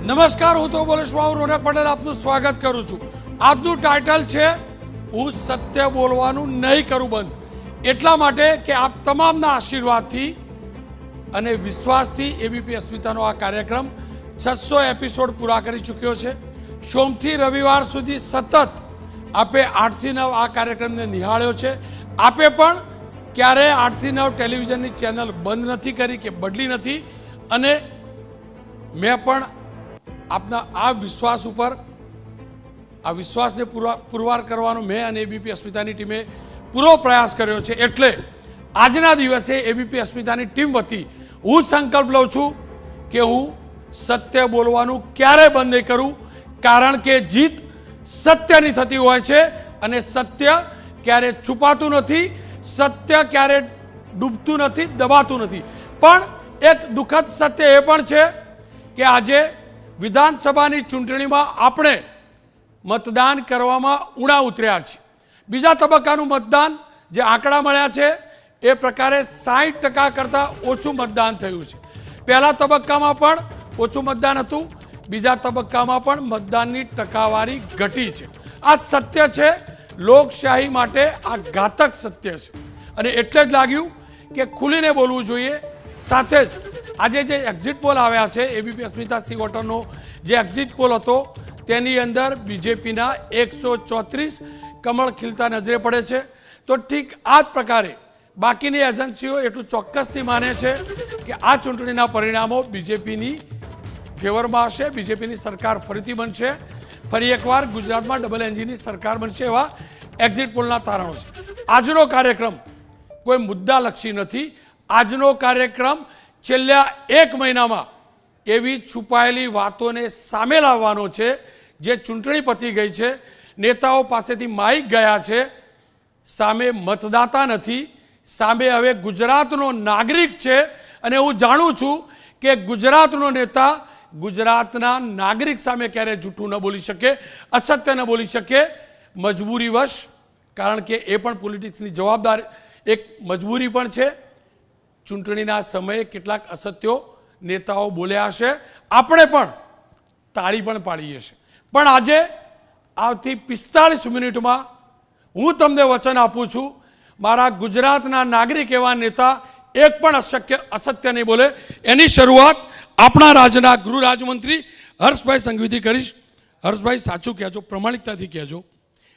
નમસ્કાર, હું તો બોલીશ રોનક પટેલ આપનું સ્વાગત કરું છું। આજનું ટાઇટલ છે હું સત્ય બોલવાનું નહીં કરું બંધ, એટલા માટે કે આપ તમામના આશીર્વાદથી અને વિશ્વાસથી એબીપી અસ્મિતાનો આ કાર્યક્રમ 600 એપિસોડ પૂરા કરી ચૂક્યો છે। સોમથી રવિવાર સુધી સતત આપે 8 થી 9 આ કાર્યક્રમને નિહાળ્યો છે। આપે પણ ક્યારે 8 થી 9 ટેલિવિઝનની ચેનલ બંધ નથી કરી કે બદલી નથી, અને મેં પણ આપના આ વિશ્વાસ ઉપર આ વિશ્વાસને પુરવાર કરવાનો મેં અને એબીપી અસ્મિતાની ટીમે પૂરો પ્રયાસ કર્યો છે। એટલે આજના દિવસે એબીપી અસ્મિતાની ટીમ વતી હું સંકલ્પ લઉં છું કે હું સત્ય બોલવાનું ક્યારેય બંધ નહીં કરું, કારણ કે જીત સત્યની થતી હોય છે અને સત્ય ક્યારે છુપાતું નથી, સત્ય ક્યારે ડૂબતું નથી, દબાતું નથી। પણ એક દુઃખદ સત્ય એ પણ છે કે આજે વિધાનસભાની ચૂંટણીમાં આપણે મતદાન કરવામાં ઊંડા ઉતર્યા છીએ। બીજા તબક્કાનું મતદાન જે આંકડા મળ્યા છે એ પ્રકારે 60% કરતાં ઓછું મતદાન થયું છે। પહેલા તબક્કામાં પણ ઓછું મતદાન હતું, બીજા તબક્કામાં પણ મતદાનની ટકાવારી ઘટી છે। આ સત્ય છે, લોકશાહી માટે આ ઘાતક સત્ય છે, અને એટલે જ લાગ્યું કે ખુલીને બોલવું જોઈએ। સાથે જ આજે જે એક્ઝિટ પોલ આવ્યા છે, એબીપી અસ્મિતા સી વોટરનો જે એક્ઝિટ પોલ હતો તેની અંદર બીજેપીના 134 કમળ ખીલતા નજરે પડે છે। તો ઠીક આ જ પ્રકારે બાકીની એજન્સીઓ એટલું ચોક્કસથી માને છે કે આ ચૂંટણીના પરિણામો બીજેપીની ફેવરમાં હશે, બીજેપીની સરકાર ફરીથી બનશે, ફરી એકવાર ગુજરાતમાં ડબલ એન્જિનની સરકાર બનશે, એવા એક્ઝિટ પોલના તારણો છે। આજનો કાર્યક્રમ કોઈ મુદ્દાલક્ષી નથી। આજનો કાર્યક્રમ છેલ્લા 1 મહિનામાં એવી છુપાયેલી વાતોને સામે લાવવાનો છે જે ચૂંટણી પતી ગઈ છે, નેતાઓ પાસેથી માઇક ગયા છે, સામે મતદાતા નથી, સામે હવે ગુજરાતનો નાગરિક છે। અને હું જાણું છું કે ગુજરાતનો નેતા ગુજરાતના નાગરિક સામે ક્યારેય જૂઠું ન બોલી શકે, અસત્ય ન બોલી શકે, મજબૂરીવશ, કારણ કે એ પણ પોલિટિક્સની જવાબદાર એક મજબૂરી પણ છે। ચૂંટણીના સમયે કેટલાક અસત્યો નેતાઓ બોલ્યા હશે, આપણે પણ તાળી પણ પાડી હશે, પણ આજે આવતી 45 મિનિટમાં હું તમને વચન આપું છું, મારા ગુજરાતના નાગરિક એવા નેતા એક પણ અસત્ય નહીં બોલે। એની શરૂઆત આપણા રાજ્યના ગૃહ રાજ્યમંત્રી હર્ષભાઈ સંઘવીથી કરીશ। હર્ષભાઈ, સાચું કહેજો, પ્રમાણિકતાથી કહેજો।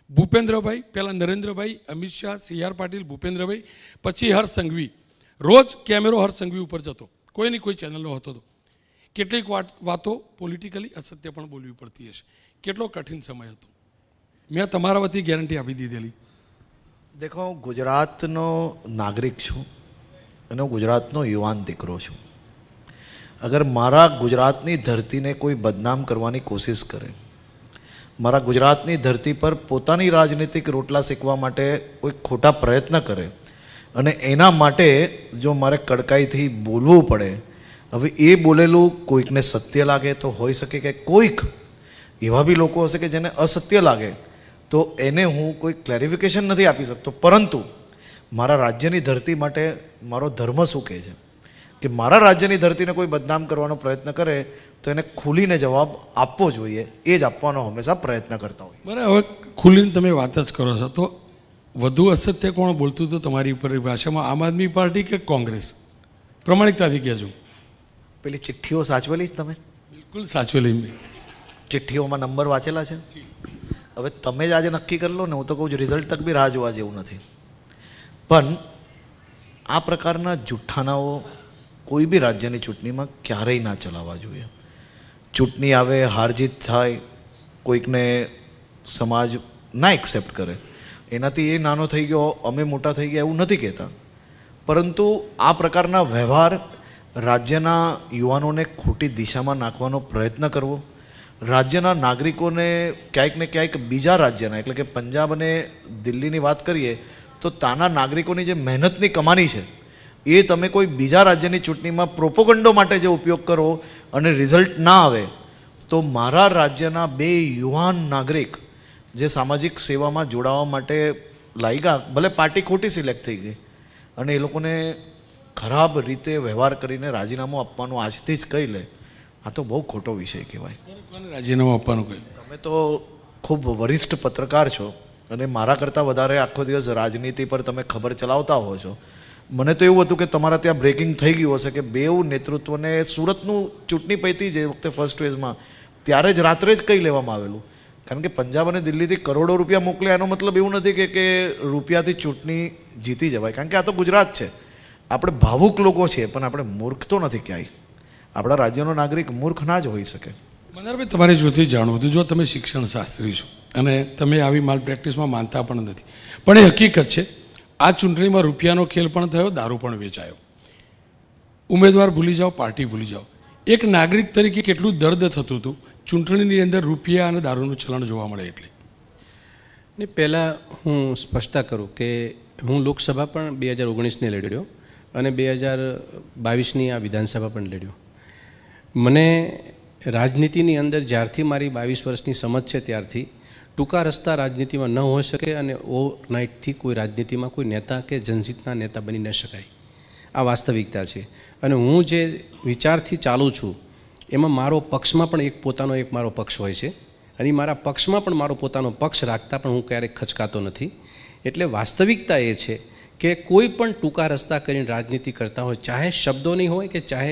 ભૂપેન્દ્રભાઈ, પહેલાં નરેન્દ્રભાઈ, અમિત શાહ, સી આર પાટીલ, ભૂપેન્દ્રભાઈ, પછી હર્ષ સંઘવી, રોજ કેમેરો હર્ષ સંઘવી ઉપર જતો, કોઈની કોઈ ચેનલનો હતો તો કેટલીક વાતો પોલિટિકલી અસત્ય પણ બોલવી પડતી હશે। કેટલો કઠિન સમય હતો, મેં તમારા વતી ગેરંટી આપી દીધેલી। દેખો, હું ગુજરાતનો નાગરિક છું અને હું ગુજરાતનો યુવાન દીકરો છું। અગર મારા ગુજરાતની ધરતીને કોઈ બદનામ કરવાની કોશિશ કરે, મારા ગુજરાતની ધરતી પર પોતાની રાજનીતિક રોટલા શેકવા માટે કોઈ ખોટા પ્રયત્ન કરે, અને એના માટે જો મારે કડકાઈથી બોલવું પડે, હવે એ બોલેલું કોઈકને સત્ય લાગે તો હોઈ શકે કે કોઈક એવા બી લોકો હશે કે જેને અસત્ય લાગે, તો એને હું કોઈ ક્લેરિફિકેશન નથી આપી શકતો। પરંતુ મારા રાજ્યની ધરતી માટે મારો ધર્મ શું કહે છે કે મારા રાજ્યની ધરતીને કોઈ બદનામ કરવાનો પ્રયત્ન કરે તો એને ખુલીને જવાબ આપવો જોઈએ, એ જ આપવાનો હંમેશા પ્રયત્ન કરતા હોય। બરાબર, હવે ખુલીને તમે વાત જ કરો છો, તો વધુ અસત્ય કોણ બોલતું હતું તમારી ઉપર ભાષામાં, આમ આદમી પાર્ટી કે કોંગ્રેસ? પ્રમાણિકતાથી કહેજો। પેલી ચિઠ્ઠીઓ સાચવેલી જ તમે? બિલકુલ સાચવેલી મેં। ચિઠ્ઠીઓમાં નંબર વાંચેલા છે? હવે તમે જ આજે નક્કી કરી લો ને, હું તો કહું છું રિઝલ્ટ તક બી રાહ જોવા જેવું નથી। પણ આ પ્રકારના જુઠ્ઠાનાઓ કોઈ બી રાજ્યની ચૂંટણીમાં ક્યારેય ના ચલાવવા જોઈએ। ચૂંટણી આવે, હાર જીત થાય, કોઈકને સમાજ ના એક્સેપ્ટ કરે, એનાથી એ નાનો થઈ ગયો, અમે મોટા થઈ ગયા એવું નથી કહેતા, પરંતુ આ પ્રકારના વ્યવહાર રાજ્યના યુવાનોને ખોટી દિશામાં નાખવાનો પ્રયત્ન કરવો, રાજ્યના નાગરિકોને ક્યાંક ને ક્યાંક બીજા રાજ્યના, એટલે કે પંજાબ અને દિલ્હીની વાત કરીએ તો ત્યાંના નાગરિકોની જે મહેનતની કમાણી છે એ તમે કોઈ બીજા રાજ્યની ચૂંટણીમાં પ્રોપોગન્ડો માટે જે ઉપયોગ કરો અને રિઝલ્ટ ના આવે, તો મારા રાજ્યના 2 યુવાન નાગરિક જે સામાજિક સેવામાં જોડાવા માટે લાગ્યા, ભલે પાર્ટી ખોટી સિલેક્ટ થઈ ગઈ અને એ લોકોને ખરાબ રીતે વ્યવહાર કરીને રાજીનામું આપવાનું આજથી જ કહી લે, આ તો બહુ ખોટો વિષય કહેવાય. કોને રાજીનામું આપવાનું કહ્યું? તમે તો ખૂબ વરિષ્ઠ પત્રકાર છો અને મારા કરતાં વધારે આખો દિવસ રાજનીતિ પર તમે ખબર ચલાવતા હો છો. મને તો એવું હતું કે તમારા ત્યાં બ્રેકિંગ થઈ ગયું હશે કે બેઉ નેતૃત્વને સુરતનું ચૂંટણી પૈતી જે વખતે ફર્સ્ટ ફેઝમાં ત્યારે જ રાત્રે જ કહી લેવામાં આવેલું. કારણ કે પંજાબ અને દિલ્હીથી કરોડો રૂપિયા મોકલ્યા એનો મતલબ એવું નથી કે રૂપિયાથી ચૂંટણી જીતી જવાય. કારણ કે આ તો ગુજરાત છે, આપણે ભાવુક લોકો છીએ પણ આપણે મૂર્ખ તો નથી ક્યાંય. આપણા રાજ્યનો નાગરિક મૂર્ખ ના જ હોઈ શકે. મનહરભાઈ, તમારી જોથી જાણવું હતું, જો તમે શિક્ષણ શાસ્ત્રી છો અને તમે આવી માલ પ્રેક્ટિસમાં માનતા પણ નથી, પણ એ હકીકત છે આ ચૂંટણીમાં રૂપિયાનો ખેલ પણ થયો, દારૂ પણ વેચાયો. ઉમેદવાર ભૂલી જાઓ, પાર્ટી ભૂલી જાઓ, એક નાગરિક તરીકે કેટલું દર્દ થતું હતું ચૂંટણીની અંદર રૂપિયા અને દારૂનું ચલણ જોવા મળે એટલે? ને પહેલાં હું સ્પષ્ટતા કરું કે હું લોકસભા પણ 2019ની લડ્યો અને 2022ની આ વિધાનસભા પણ લડ્યો. મને રાજનીતિની અંદર જ્યારથી મારી 22 વર્ષની સમજ છે ત્યારથી ટૂંકા રસ્તા રાજનીતિમાં ન હોઈ શકે અને ઓવરનાઇટથી કોઈ રાજનીતિમાં કોઈ નેતા કે જનહિતના નેતા બની ન શકાય. આ વાસ્તવિકતા છે. અને હું જે વિચારથી ચાલું છું એમાં મારો પક્ષમાં પણ એક પોતાનો એક મારો પક્ષ હોય છે અને મારા પક્ષમાં પણ મારો પોતાનો પક્ષ રાખતા પણ હું ક્યારેક ખચકાતો નથી. એટલે વાસ્તવિકતા એ છે કે કોઈ પણ ટૂંકા રસ્તા કરીને રાજનીતિ કરતા હોય, ચાહે શબ્દોની હોય કે ચાહે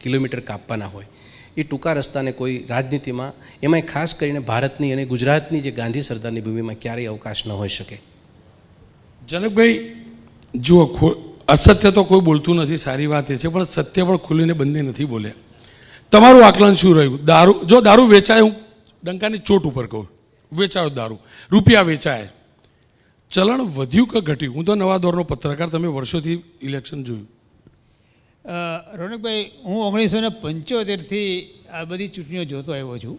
કિલોમીટર કાપવાના હોય, એ ટૂંકા રસ્તાને કોઈ રાજનીતિમાં, એમાંય ખાસ કરીને ભારતની અને ગુજરાતની જે ગાંધી સરદારની ભૂમિમાં ક્યારેય અવકાશ ન હોઈ શકે. જનકભાઈ જુઓ, અસત્ય તો કોઈ બોલતું નથી, સારી વાત એ છે, પણ સત્ય પણ ખુલીને બંને નથી બોલ્યા. તમારું આકલન શું રહ્યું? દારૂ, જો દારૂ વેચાય, હું ડંકાની ચોટ ઉપર કહું, વેચાયો દારૂ, રૂપિયા વેચાય, ચલણ વધ્યું કે ઘટ્યું? હું તો નવા દોરનો પત્રકાર, તમે વર્ષોથી ઇલેક્શન જોયું. રોનકભાઈ, હું 1975થી આ બધી ચૂંટણીઓ જોતો આવ્યો છું.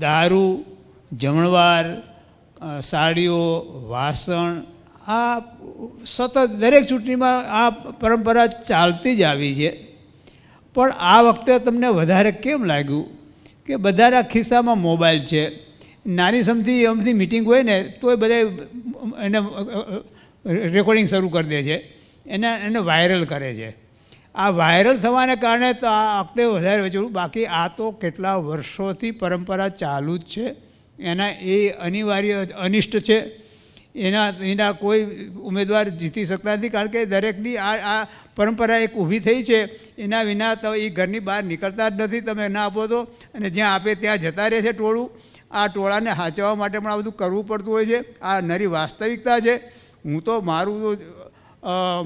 દારૂ, જમણવાર, સાડીઓ, વાસણ, આ સતત દરેક ચૂંટણીમાં આ પરંપરા ચાલતી જ આવી છે. પણ આ વખતે તમને વધારે કેમ લાગ્યું કે બધાના ખિસ્સામાં મોબાઈલ છે? નાની અમથી મિટિંગ હોય ને તોય બધા એને રેકોર્ડિંગ શરૂ કરી દે છે, એને વાયરલ કરે છે. આ વાયરલ થવાને કારણે તો આ વખતે વધારે વેચવું. બાકી આ તો કેટલા વર્ષોથી પરંપરા ચાલુ જ છે. એના એ અનિવાર્ય અનિષ્ટ છે. એના વિના કોઈ ઉમેદવાર જીતી શકતા નથી. કારણ કે દરેકની આ પરંપરા એક ઊભી થઈ છે. એના વિના તો એ ઘરની બહાર નીકળતા જ નથી. તમે ના આપો તો, અને જ્યાં આપે ત્યાં જતા રહે છે ટોળું. આ ટોળાને સાચવવા માટે પણ આ બધું કરવું પડતું હોય છે. આ નરી વાસ્તવિકતા છે. હું તો મારું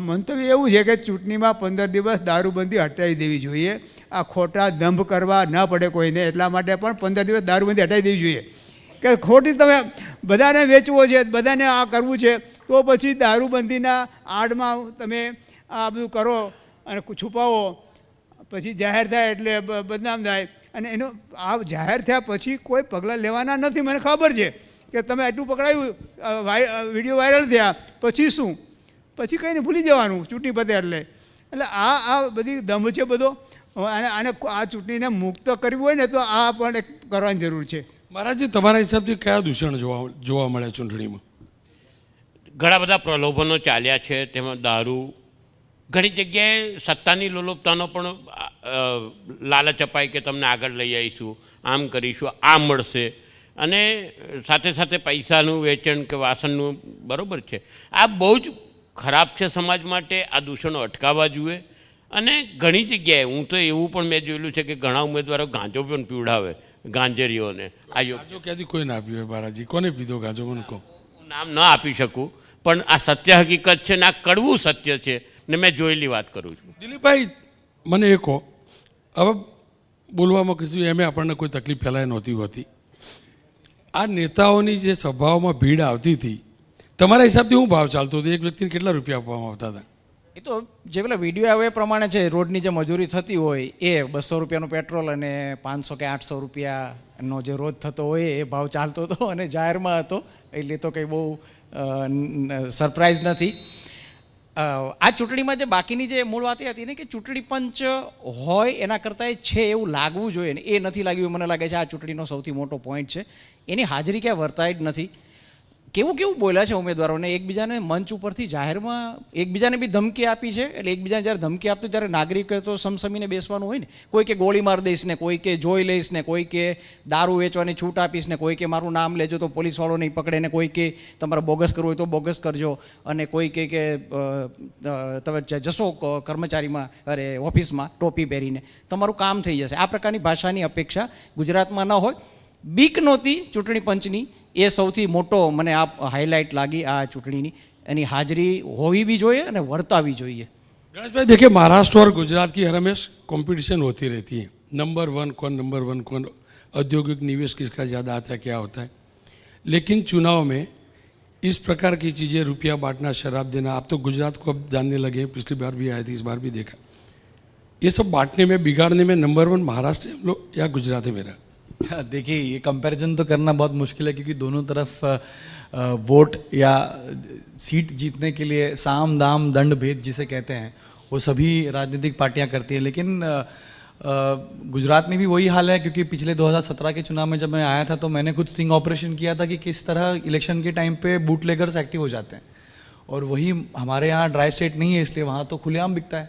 મંતવ્ય એવું છે કે ચૂંટણીમાં 15 દિવસ દારૂબંધી હટાવી દેવી જોઈએ. આ ખોટા દંભ કરવા ન પડે કોઈને, એટલા માટે પણ 15 દિવસ દારૂબંધી હટાવી દેવી જોઈએ. કે ખોટી તમે બધાને વેચવો છે, બધાને આ કરવું છે, તો પછી દારૂબંધીના આડમાં તમે આ બધું કરો અને છુપાવો, પછી જાહેર થાય એટલે બદનામ થાય. અને એનું આ જાહેર થયા પછી કોઈ પગલાં લેવાના નથી. મને ખબર છે કે તમે આટલું પકડાયું, વિડીયો વાયરલ થયા, પછી શું? પછી કંઈને ભૂલી જવાનું ચૂંટણી પતે એટલે. એટલે આ બધી દંભ છે બધો. અને આ ચૂંટણીને મુક્ત કરવી હોય ને તો આ પણ એક કરવાની જરૂર છે. મહારાજજી, તમારા હિસાબથી કયા દૂષણ જોવા મળે ચૂંટણીમાં? ઘણા બધા પ્રલોભનો ચાલ્યા છે. તેમાં દારૂ, ઘણી જગ્યાએ સત્તાની લોલુપતાનો પણ લાલચ અપાય કે તમને આગળ લઈ આવીશું, આમ કરીશું, આ મળશે, અને સાથે સાથે પૈસાનું વેચાણ કે વાસણનું. બરાબર છે, આ બહુ જ ખરાબ છે સમાજ માટે. આ દૂષણો અટકાવવા જોઈએ. અને ઘણી જગ્યાએ હું તો એવું પણ મેં જોયેલું છે કે ઘણા ઉમેદવારો ગાંજો પણ પીવડાવે, ગાંજરીઓને. ગાંજો ક્યાંથી કોઈ ના પીવે મહારાજજી? કોને પીધો ગાંજો મને કહો. નામ ન આપી શકું, પણ આ સત્ય હકીકત છે ને આ કડવું સત્ય છે ને મેં જોયેલી વાત કરું છું. દિલીપભાઈ, મને એ કહો, હવે બોલવામાં કીધું એમ આપણને કોઈ તકલીફ ફેલાય નહોતી હોતી. આ નેતાઓની જે સભાઓમાં ભીડ આવતી હતી, તમારા હિસાબથી શું ભાવ ચાલતો હતો? એક વ્યક્તિને કેટલા રૂપિયા આપવામાં આવતા હતા? એ તો જે પેલા વિડીયો આવે એ પ્રમાણે છે. રોડની જે મજૂરી થતી હોય એ 200 રૂપિયાનું પેટ્રોલ અને 500 કે 800 રૂપિયાનો જે રોજ થતો હોય એ ભાવ ચાલતો હતો અને જાહેરમાં હતો. એટલે તો કંઈ બહુ સરપ્રાઇઝ નથી. આ ચૂંટણીમાં જે બાકીની જે મૂળ વાત એ હતી ને કે ચૂંટણી પંચ હોય એના કરતાં એ છે એવું લાગવું જોઈએ ને એ નથી લાગ્યું. મને લાગે છે આ ચૂંટણીનો સૌથી મોટો પોઈન્ટ છે. એની હાજરી ક્યાં વર્તાય જ નથી. કેવું કેવું બોલ્યા છે ઉમેદવારોને, એકબીજાને મંચ ઉપરથી જાહેરમાં એકબીજાને બી ધમકી આપી છે. એટલે એકબીજાને જ્યારે ધમકી આપતું ત્યારે નાગરિકોએ તો સમસમીને બેસવાનું હોય ને. કોઈ કે ગોળી માર દઈશ ને, કોઈ કે જોઈ લઈશ ને, કોઈ કે દારૂ વેચવાની છૂટ આપીશ ને, કોઈ કે મારું નામ લેજો તો પોલીસવાળો નહીં પકડે ને, કોઈ કે તમારે બોગસ કરવું હોય તો બોગસ કરજો, અને કોઈ કે તમે જશો કર્મચારીમાં અરે ઓફિસમાં ટોપી પહેરીને તમારું કામ થઈ જશે. આ પ્રકારની ભાષાની અપેક્ષા ગુજરાતમાં ન હોય. બીક નહોતી ચૂંટણી પંચની, એ સૌથી મોટો મને આ હાઇલાઇટ લાગી આ चुटनी एनी हाजरी होवी भी જોઈએ અને વર્તાવી જોઈએ. गणेश भाई देखिए, महाराष्ट्र और गुजरात की हर हमेश कंपटीशन होती रहती है. नंबर वन कौन, औद्योगिक निवेश किसका ज़्यादा आता है, क्या होता है. लेकिन चुनाव में इस प्रकार की चीज़ें, रुपया बांटना, शराब देना, आप तो गुजरात को अब जानने लगे हैं, पिछली बार भी आए थे, इस बार भी देखा. ये सब बांटने में, बिगाड़ने में नंबर 1 महाराष्ट्र है हम लोग या गुजरात है मेरा? देखिए, ये कंपैरिजन तो करना बहुत मुश्किल है, क्योंकि दोनों तरफ वोट या सीट जीतने के लिए साम दाम दंड भेद जिसे कहते हैं वो सभी राजनीतिक पार्टियां करती हैं. लेकिन गुजरात में भी वही हाल है, क्योंकि पिछले 2017 के चुनाव में जब मैं आया था तो मैंने खुद स्टिंग ऑपरेशन किया था कि किस तरह इलेक्शन के टाइम पे बूटलेगर्स एक्टिव हो जाते हैं. और वही हमारे यहाँ ड्राई स्टेट नहीं है, इसलिए वहाँ तो खुलेआम बिकता है.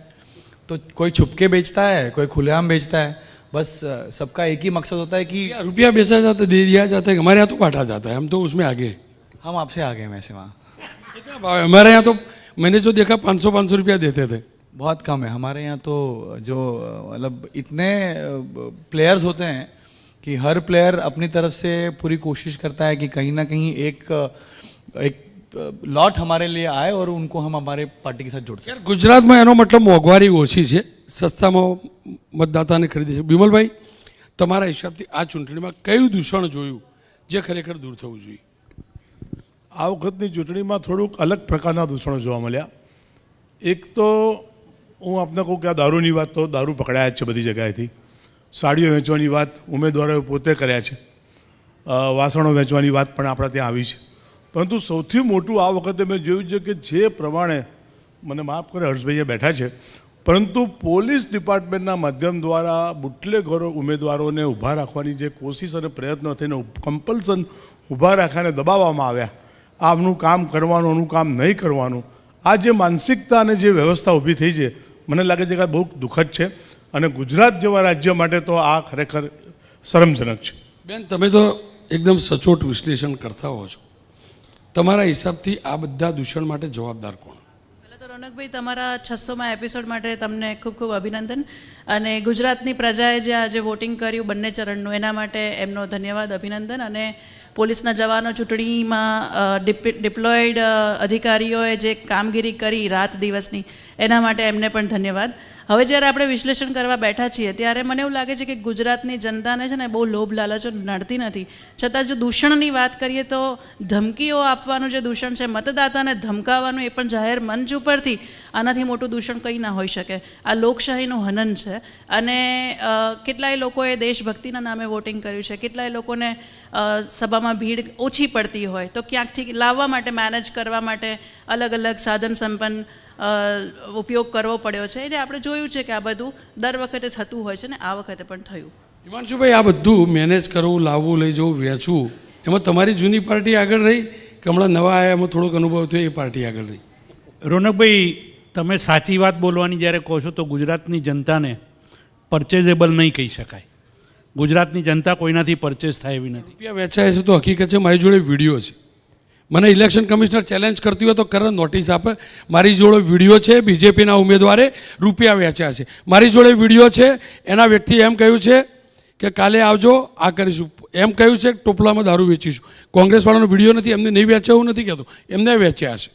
तो कोई छुप के बेचता है, कोई खुलेआम बेचता है. बस सबका एक ही मकसद होता है कि रुपया बेचा जाता है, दे दिया जाता है. हमारे यहाँ तो बांटा जाता है, हम तो उसमें आगे हैं. हम आपसे आगे हैं वैसे. वहाँ कितना भाव है? हमारे यहाँ तो मैंने जो देखा 500 रुपया देते थे. बहुत कम है हमारे यहाँ तो. जो मतलब इतने प्लेयर्स होते हैं कि हर प्लेयर अपनी तरफ से पूरी कोशिश करता है कि कहीं ना कहीं एक लॉट हमारे लिए आए और उनको हम हमारे पार्टी के साथ जोड़ सकें. यार गुजरातમાં એનો મતલબ મોંઘવારી ઓછી છે, સસ્તામાં મતદાતાને ખરીદે છે. બિમલભાઈ, તમારા હિસાબથી આ ચૂંટણીમાં કયું દૂષણ જોયું જે ખરેખર દૂર થવું જોઈએ? આ વખતની ચૂંટણીમાં થોડુંક અલગ પ્રકારના દૂષણો જોવા મળ્યા. એક તો હું આપને કહું કે આ દારૂની વાત, તો દારૂ પકડાયા જ છે બધી જગ્યાએથી. સાડીઓ વેચવાની વાત ઉમેદવારોએ પોતે કર્યા છે. વાસણો વેચવાની વાત પણ આપણા ત્યાં આવી છે. પરંતુ સૌથી મોટું આ વખતે મેં જોયું છે કે જે પ્રમાણે, મને માફ કરે હર્ષભાઈ બેઠા છે, પરંતુ પોલીસ ડિપાર્ટમેન્ટના માધ્યમ દ્વારા બુટલેગરો ઉમેદવારોને ઊભા રાખવાની જે કોશિશ અને પ્રયત્નો થઈને કમ્પલ્સન ઊભા રાખ્યાને દબાવવામાં આવ્યા, આમનું કામ કરવાનું, આનું કામ નહીં કરવાનું, આ જે માનસિકતા અને જે વ્યવસ્થા ઊભી થઈ છે, મને લાગે છે કે બહુ દુઃખદ છે. અને ગુજરાત જેવા રાજ્ય માટે તો આ ખરેખર શરમજનક છે. બેન, તમે તો એકદમ સચોટ વિશ્લેષણ કરતા હો છો. તમારા હિસાબથી આ બધા દૂષણ માટે જવાબદાર કોણ? પહેલાં તો રોનકભાઈ, તમારા 600મા એપિસોડ માટે તમને ખૂબ ખૂબ અભિનંદન. અને ગુજરાતની પ્રજાએ જે આજે વોટિંગ કર્યું બંને ચરણનું, એના માટે એમનો ધન્યવાદ, અભિનંદન. અને પોલીસના જવાનો ચૂંટણીમાં ડિપ્લોયડ અધિકારીઓએ જે કામગીરી કરી રાત દિવસની, એના માટે એમને પણ ધન્યવાદ. હવે જ્યારે આપણે વિશ્લેષણ કરવા બેઠા છીએ ત્યારે મને એવું લાગે છે કે ગુજરાતની જનતાને છે ને બહુ લોભ લાલચો નડતી નથી. છતાં જો દૂષણની વાત કરીએ તો ધમકીઓ આપવાનું જે દૂષણ છે, મતદાતાને ધમકાવવાનું, એ પણ જાહેર મંચ ઉપરથી, આનાથી મોટું દૂષણ કંઈ ના હોઈ શકે. આ લોકશાહીનું હનન છે. અને કેટલાય લોકોએ દેશભક્તિના નામે વોટિંગ કર્યું છે, કેટલાય લોકોને સભામાં ભીડ ઓછી પડતી હોય તો ક્યાંકથી લાવવા માટે, મેનેજ કરવા માટે અલગ અલગ સાધન સંપન્ન ઉપયોગ કરવો પડ્યો છે. એટલે આપણે જોયું છે કે આ બધું દર વખતે થતું હોય છે ને આ વખતે પણ થયું. હિમાંશુભાઈ, આ બધું મેનેજ કરવું, લાવવું, લઈ જવું, વેચવું, એમાં તમારી જૂની પાર્ટી આગળ રહી કે હમણાં નવા આવ્યા એમાં થોડોક અનુભવ થયો એ પાર્ટી આગળ રહી? રોનકભાઈ, તમે સાચી વાત બોલવાની જ્યારે કહો છો તો ગુજરાતની જનતાને પરચેઝેબલ નહીં કહી શકાય. ગુજરાતની જનતા કોઈનાથી પરચેઝ થાય એવી નથી. રૂપિયા વેચાય છે તો હકીકત છે. મારી જોડે વિડીયો છે. મને ઇલેક્શન કમિશનર ચેલેન્જ કરતી હોય તો કરે, નોટિસ આપે. મારી જોડે વિડીયો છે, બીજેપીના ઉમેદવારે રૂપિયા વેચ્યા છે. મારી જોડે વિડીયો છે, એના વ્યક્તિએ એમ કહ્યું છે કે કાલે આવજો, આ કરીશું, એમ કહ્યું છે, ટોપલામાં દારૂ વેચીશું. કોંગ્રેસવાળાનો વિડીયો નથી, એમને નહીં વેચ્યા એવું નથી કહેતો, એમને વેચ્યા છે.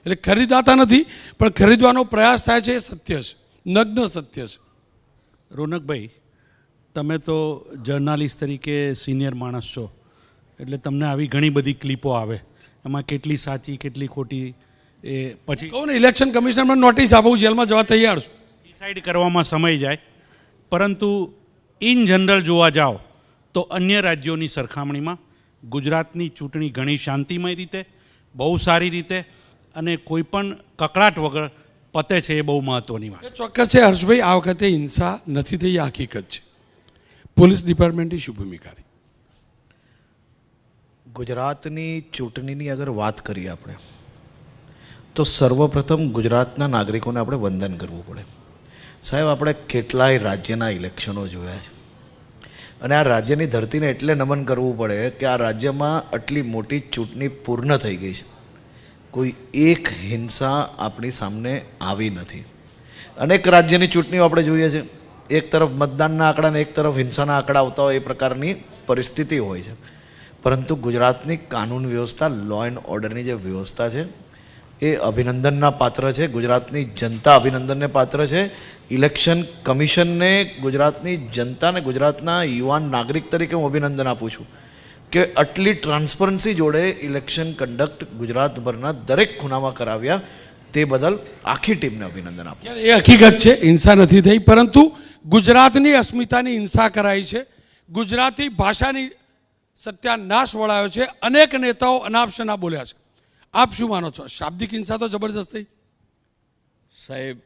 એટલે ખરીદાતા નથી, પણ ખરીદવાનો પ્રયાસ થાય છે, એ સત્ય છે, નગ્ન સત્ય છે. રોનકભાઈ, તમે તો જર્નાલિસ્ટ તરીકે સિનિયર માણસ છો, એટલે તમને આવી ઘણી બધી ક્લિપો આવે, એમાં કેટલી સાચી કેટલી ખોટી એ પછી કહું ને, ઇલેક્શન કમિશનરમાં નોટિસ આપું, જેલમાં જવા તૈયાર છું. ડિસાઇડ કરવામાં સમય જાય. પરંતુ ઇન જનરલ જોવા જાઓ તો અન્ય રાજ્યોની સરખામણીમાં ગુજરાતની ચૂંટણી ઘણી શાંતિમય રીતે, બહુ સારી રીતે અને કોઈ પણ કકળાટ વગર પતે છે, એ બહુ મહત્ત્વની વાત. ચોક્કસ છે હર્ષભાઈ, આ વખતે હિંસા નથી થઈ, આ હકીકત છે. પોલીસ ડિપાર્ટમેન્ટની શું ભૂમિકા રહી? ગુજરાતની ચૂંટણીની અગર વાત કરીએ આપણે, તો સર્વપ્રથમ ગુજરાતના નાગરિકોને આપણે વંદન કરવું પડે. સાહેબ, આપણે કેટલાય રાજ્યના ઇલેક્શનો જોયા છે અને આ રાજ્યની ધરતીને એટલે નમન કરવું પડે કે આ રાજ્યમાં આટલી મોટી ચૂંટણી પૂર્ણ થઈ ગઈ છે. કોઈ એક હિંસા આપણી સામે આવી નથી. અનેક રાજ્યની ચૂંટણીઓ આપણે જોઈએ છે, એક તરફ મતદાનના આંકડા ને એક તરફ હિંસાના આંકડા આવતા હોય એ પ્રકારની પરિસ્થિતિ હોય છે. પરંતુ ગુજરાતની કાનૂન વ્યવસ્થા, લો એન્ડ ઓર્ડરની જે વ્યવસ્થા છે એ અભિનંદનના પાત્ર છે. ગુજરાતની જનતા અભિનંદનને પાત્ર છે. ઇલેક્શન કમિશનને ગુજરાતની જનતાને, ગુજરાતના યુવાન નાગરિક તરીકે હું અભિનંદન આપું છું કે આટલી ટ્રાન્સપરન્સી જોડે ઇલેક્શન કન્ડક્ટ ગુજરાતભરના દરેક ખૂણામાં કરાવ્યા. તે બદલ આખી ટીમને અભિનંદન આપું. એ હકીકત છે, હિંસા નથી થઈ, પરંતુ ગુજરાતની અસ્મિતાની હિંસા કરાઈ છે. ગુજરાતી ભાષાની સત્યાનાશ વળાયો છે. અનેક નેતાઓ અનાપશના બોલ્યા છે. આપ શું માનો છો? શાબ્દિક હિંસા તો જબરજસ્ત થઈ. સાહેબ,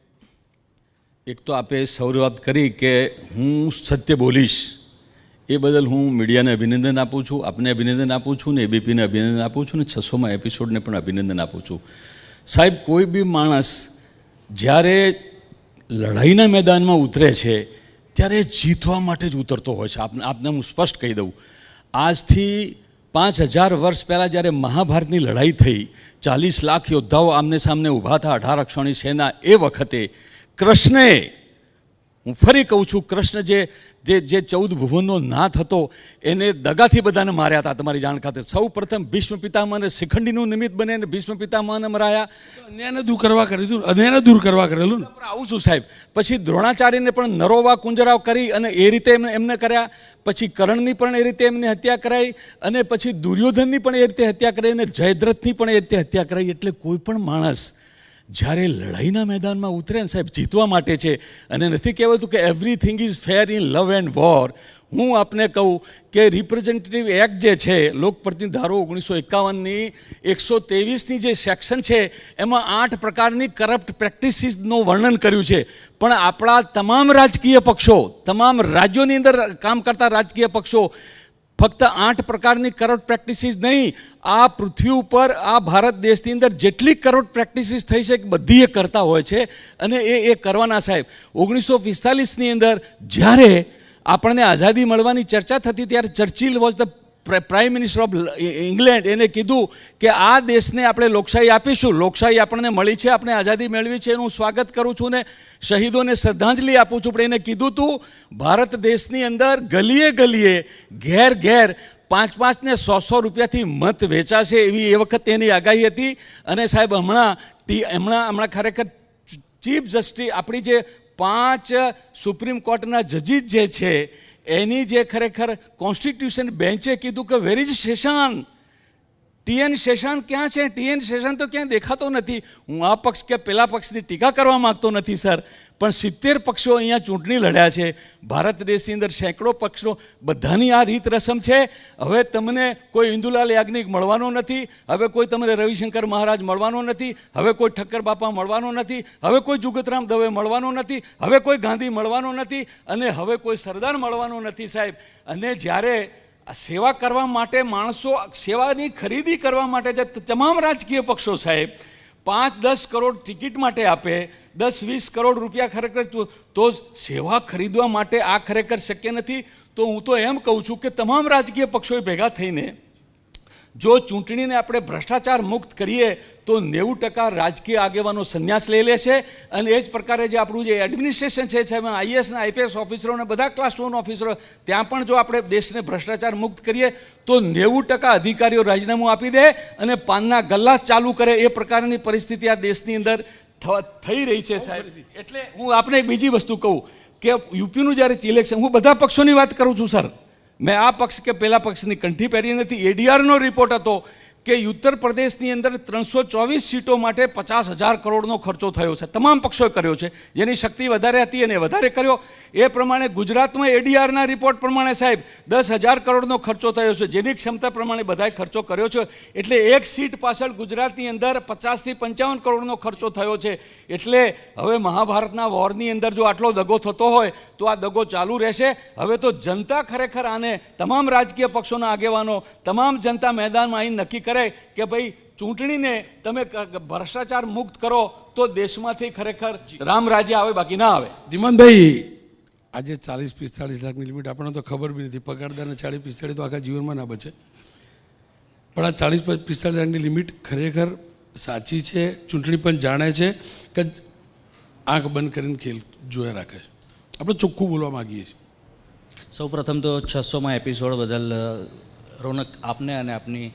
એક તો આપે શરૂઆત કરી કે હું સત્ય બોલીશ, એ બદલ હું મીડિયાને અભિનંદન આપું છું, આપને અભિનંદન આપું છું ને એબીપીને અભિનંદન આપું છું ને 600મા એપિસોડને પણ અભિનંદન આપું છું. સાહેબ, કોઈ બી માણસ જ્યારે લડાઈના મેદાનમાં ઉતરે છે ત્યારે જીતવા માટે જ ઉતરતો હોય છે. આપને હું સ્પષ્ટ કહી દઉં, આજથી 5000 વર્ષ પહેલાં જ્યારે મહાભારતની લડાઈ થઈ, 40 લાખ યોદ્ધાઓ આમને સામને ઊભા હતા, 18 અક્ષોની સેના, એ વખતે કૃષ્ણે, હું ફરી કહું છું, કૃષ્ણ જે 14 ભુવનનો નાથ હતો એને દગાથી બધાને માર્યા હતા. તમારી જાણ ખાતે સૌ પ્રથમ ભીષ્મ પિતામહને શિખંડીનું નિમિત્ત બને અને ભીષ્મ પિતામહને મરાયા. અન્યાયને દૂર કરવા કરેલું, અન્યાયને દૂર કરવા કરેલું ને. આવું છું સાહેબ. પછી દ્રોણાચાર્યને પણ નરોવા કુંજરાવ કરી અને એ રીતે એમને કર્યા. પછી કર્ણની પણ એ રીતે એમને હત્યા કરાઈ અને પછી દુર્યોધનની પણ એ રીતે હત્યા કરાઈ અને જયદ્રથની પણ એ રીતે હત્યા કરાઈ. એટલે કોઈ પણ માણસ જ્યારે લડાઈના મેદાનમાં ઉતરે ને સાહેબ, જીતવા માટે છે. અને નથી કહેવાતું કે everything is fair in love and war. હું આપને કહું કે રિપ્રેઝેન્ટેટિવ એક્ટ જે છે, લોકપ્રતિનિધિ ધારો 1951ની 123ની જે સેક્શન છે એમાં 8 પ્રકારની કરપ્ટ પ્રેક્ટિસીસનું વર્ણન કર્યું છે. પણ આપણા તમામ રાજકીય પક્ષો, તમામ રાજ્યોની અંદર કામ કરતા રાજકીય પક્ષો ફક્ત 8 પ્રકારની કરપ્ટ પ્રેક્ટિસીસ નહીં, આ પૃથ્વી ઉપર આ ભારત દેશની અંદર જેટલી કરપ્ટ પ્રેક્ટિસીસ થઈ છે બધી એ કરતા હોય છે અને એ કરવાના. સાહેબ, 1945ની અંદર જ્યારે આપણને આઝાદી મળવાની ચર્ચા થતી ત્યારે Churchill was the prime minister of England. એને કીધું કે આ દેશને આપણે લોકશાહી આપીશું, લોકશાહી આપણને મળી છે, આપણે આઝાદી મેળવી છે, એનું સ્વાગત કરું છું ને શહીદોને શ્રદ્ધાંજલિ આપું છું. પણ એને કીધું હતું ભારત દેશની અંદર ગલીએ ગલીએ, ઘેર ઘેર 5-5 ને 100 રૂપિયાથી મત વેચાશે, એવી એ વખત એની આગાહી હતી. અને સાહેબ, હમણાં ખરેખર ચીફ જસ્ટિસ, આપણી જે 5 સુપ્રીમ કોર્ટના જજીસ જે છે એની જે ખરેખર કોન્સ્ટિટ્યુશન બેન્ચે કીધું કે વેર ઇઝ શેષાન, ટીએન શેષાન ક્યાં છે? ટીએન શેષાન તો ક્યાંય દેખાતો નથી. હું આ પક્ષ કે પેલા પક્ષની ટીકા કરવા માગતો નથી સર, પણ 70 પક્ષો અહીંયા ચૂંટણી લડ્યા છે. ભારત દેશની અંદર સેંકડો પક્ષો, બધાની આ રીત રસમ છે. હવે તમને કોઈ ઇન્દુલાલ યાજ્ઞિક મળવાનો નથી, હવે કોઈ તમને રવિશંકર મહારાજ મળવાનો નથી, હવે કોઈ ઠક્કર બાપા મળવાનો નથી, હવે કોઈ જુગતરામ દવે મળવાનો નથી, હવે કોઈ ગાંધી મળવાનો નથી અને હવે કોઈ સરદાર મળવાનો નથી સાહેબ. અને જ્યારે સેવા કરવા માટે માણસો, સેવાની ખરીદી કરવા માટે જે તમામ રાજકીય પક્ષો સાહેબ 5-10 કરોડ ટિકિટ માટે આપે, 10-20 કરોડ રૂપિયા ખરેખર તો સેવા ખરીદવા માટે આ ખરેખર શક્ય નથી. તો હું તો એમ કહું છું કે તમામ રાજકીય પક્ષોએ ભેગા થઈને જો ચૂંટણીને આપણે ભ્રષ્ટાચાર મુક્ત કરીએ તો 90% રાજકીય આગેવાનો સંન્યાસ લઈ લેશે. અને એ જ પ્રકારે જે આપણું જે એડમિનિસ્ટ્રેશન છે, આઈએએસ અને આઈપીએસ ઓફિસરો અને બધા ક્લાસ 2 ઓફિસરો, ત્યાં પણ જો આપણે દેશને ભ્રષ્ટાચાર મુક્ત કરીએ તો 90% અધિકારીઓ રાજીનામું આપી દે અને પાનના ગલ્લા ચાલુ કરે. એ પ્રકારની પરિસ્થિતિ આ દેશની અંદર થઈ રહી છે સાહેબ. એટલે હું આપને એક બીજી વસ્તુ કહું કે યુપીનું જ્યારે ઇલેક્શન, હું બધા પક્ષોની વાત કરું છું સર, મેં આ પક્ષ કે પેલા પક્ષની કંઠી પહેરી નથી. એડીઆરનો રિપોર્ટ હતો કે ઉત્તર પ્રદેશની અંદર 324 સીટો માટે 50,000 કરોડનો ખર્ચો થયો છે, તમામ પક્ષોએ કર્યો છે, જેની શક્તિ વધારે હતી અને વધારે કર્યો. એ પ્રમાણે ગુજરાતમાં એડીઆરના રિપોર્ટ પ્રમાણે સાહેબ 10,000 કરોડનો ખર્ચો થયો છે, જેની ક્ષમતા પ્રમાણે બધાએ ખર્ચો કર્યો છે. એટલે એક સીટ પાછળ ગુજરાતની અંદર 50 થી 55 કરોડનો ખર્ચો થયો છે. એટલે હવે મહાભારતના વોરની અંદર જો આટલો દગો થતો હોય તો આ દગો ચાલુ રહેશે. હવે તો જનતા ખરેખર આને, તમામ રાજકીય પક્ષોના આગેવાનો, તમામ જનતા મેદાનમાં આવીને નક્કી કરે કે ભાઈ ચૂંટણીને તમે ભ્રષ્ટાચાર મુક્ત કરો તો દેશમાંથી ખરેખર રામ રાજ્ય આવે, બાકી ના આવે. ધીમનભાઈ, આજે 40-45 લાખની લિમિટ આપણને તો ખબર બી નથી, પગારદારને 40-45 તો આખા જીવનમાં ના બચે, પણ આ 40-45 લાખની લિમિટ ખરેખર સાચી છે. ચૂંટણી પણ જાણે છે કે આંખ બંધ કરીને ખેલ જોયા રાખે છે. આપણે ચોખ્ખું બોલવા માગીએ છીએ. સૌપ્રથમ તો 600માં એપિસોડ બદલ રોનક આપને અને આપની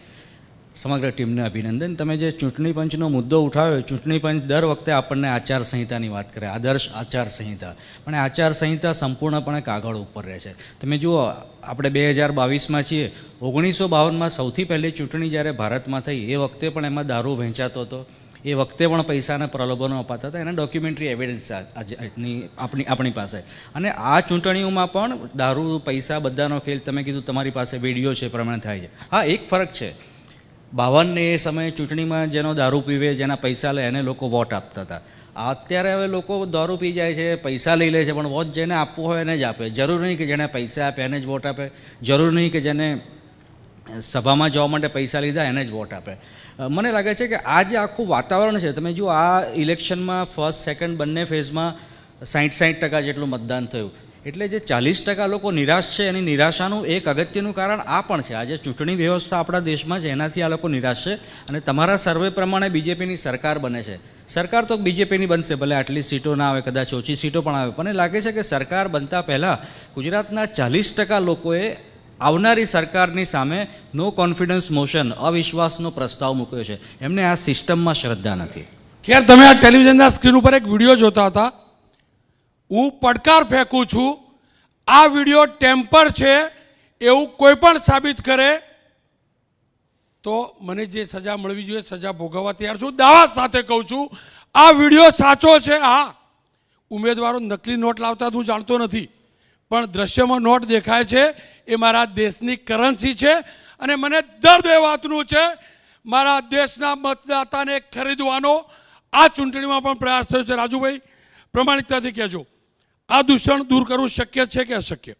સમગ્ર ટીમને અભિનંદન. તમે જે ચૂંટણી પંચનો મુદ્દો ઉઠાવ્યો, ચૂંટણી પંચ દર વખતે આપણને આચારસંહિતાની વાત કરે, આદર્શ આચારસંહિતા, પણ આચારસંહિતા સંપૂર્ણપણે કાગળ ઉપર રહે છે. તમે જુઓ, આપણે 2022માં છીએ. 1952માં સૌથી પહેલી ચૂંટણી જ્યારે ભારતમાં થઈ એ વખતે પણ એમાં દારૂ વહેંચાતો હતો, એ વખતે પણ પૈસાના પ્રલોભનો અપાતા હતા. એના ડોક્યુમેન્ટરી એવિડન્સ આપણી પાસે. અને આ ચૂંટણીઓમાં પણ દારૂ, પૈસા, બધાનો ખેલ, તમે કીધું તમારી પાસે વિડીયો છે, પ્રમાણે થાય છે. હા, એક ફરક છે, 52ને એ સમયે ચૂંટણીમાં જેનો દારૂ પીવે, જેના પૈસા લે, એને લોકો વોટ આપતા હતા. અત્યારે હવે લોકો દારૂ પી જાય છે, પૈસા લઈ લે છે, પણ વોટ જેને આપવો હોય એને જ આપે. જરૂર નહીં કે જેને પૈસા આપે એને જ વોટ આપે, જરૂર નહીં કે જેને સભામાં જવા માટે પૈસા લીધા એને જ વોટ આપે. મને લાગે છે કે આ જે આખું વાતાવરણ છે, તમે જુઓ, આ ઇલેક્શનમાં ફર્સ્ટ, સેકન્ડ બંને ફેઝમાં 60% જેટલું મતદાન થયું. એટલે જે 40% લોકો નિરાશ છે, એની નિરાશાનું એક અગત્યનું કારણ આ પણ છે. આજે ચૂંટણી વ્યવસ્થા આપણા દેશમાં છે, એનાથી આ લોકો નિરાશ છે. અને તમારા સર્વે પ્રમાણે બીજેપીની સરકાર બને છે. સરકાર તો બીજેપીની બનશે, ભલે આટલી સીટો ના આવે, કદાચ ઓછી સીટો પણ આવે, પણ લાગે છે કે સરકાર બનતા પહેલાં ગુજરાતના 40% લોકોએ આવનારી સરકારની સામે નો કોન્ફિડન્સ મોશન, અવિશ્વાસનો પ્રસ્તાવ મૂક્યો છે. એમને આ સિસ્ટમમાં શ્રદ્ધા નથી. ખેર, તમે આ ટેલિવિઝનના સ્ક્રીન ઉપર એક વિડીયો જોતા હતા. હું પડકાર ફેંકું છું, આ વિડીયો ટેમ્પર છે એવું કોઈ પણ સાબિત કરે તો મને જે સજા મળવી જોઈએ સજા ભોગવવા તૈયાર છું. દાવા સાથે કહું છું, આ વિડીયો સાચો છે. હા, ઉમેદવારો નકલી નોટ લાવતા હું જાણતો નથી, પણ દ્રશ્યમાં નોટ દેખાય છે એ મારા દેશની કરન્સી છે. અને મને દર્દ એ વાતનું છે, મારા દેશના મતદાતાને ખરીદવાનો આ ચૂંટણીમાં પણ પ્રયાસ થયો છે. રાજુભાઈ, પ્રમાણિકતાથી કહેજો, આ દૂષણ દૂર કરવું શક્ય છે કે અશક્ય?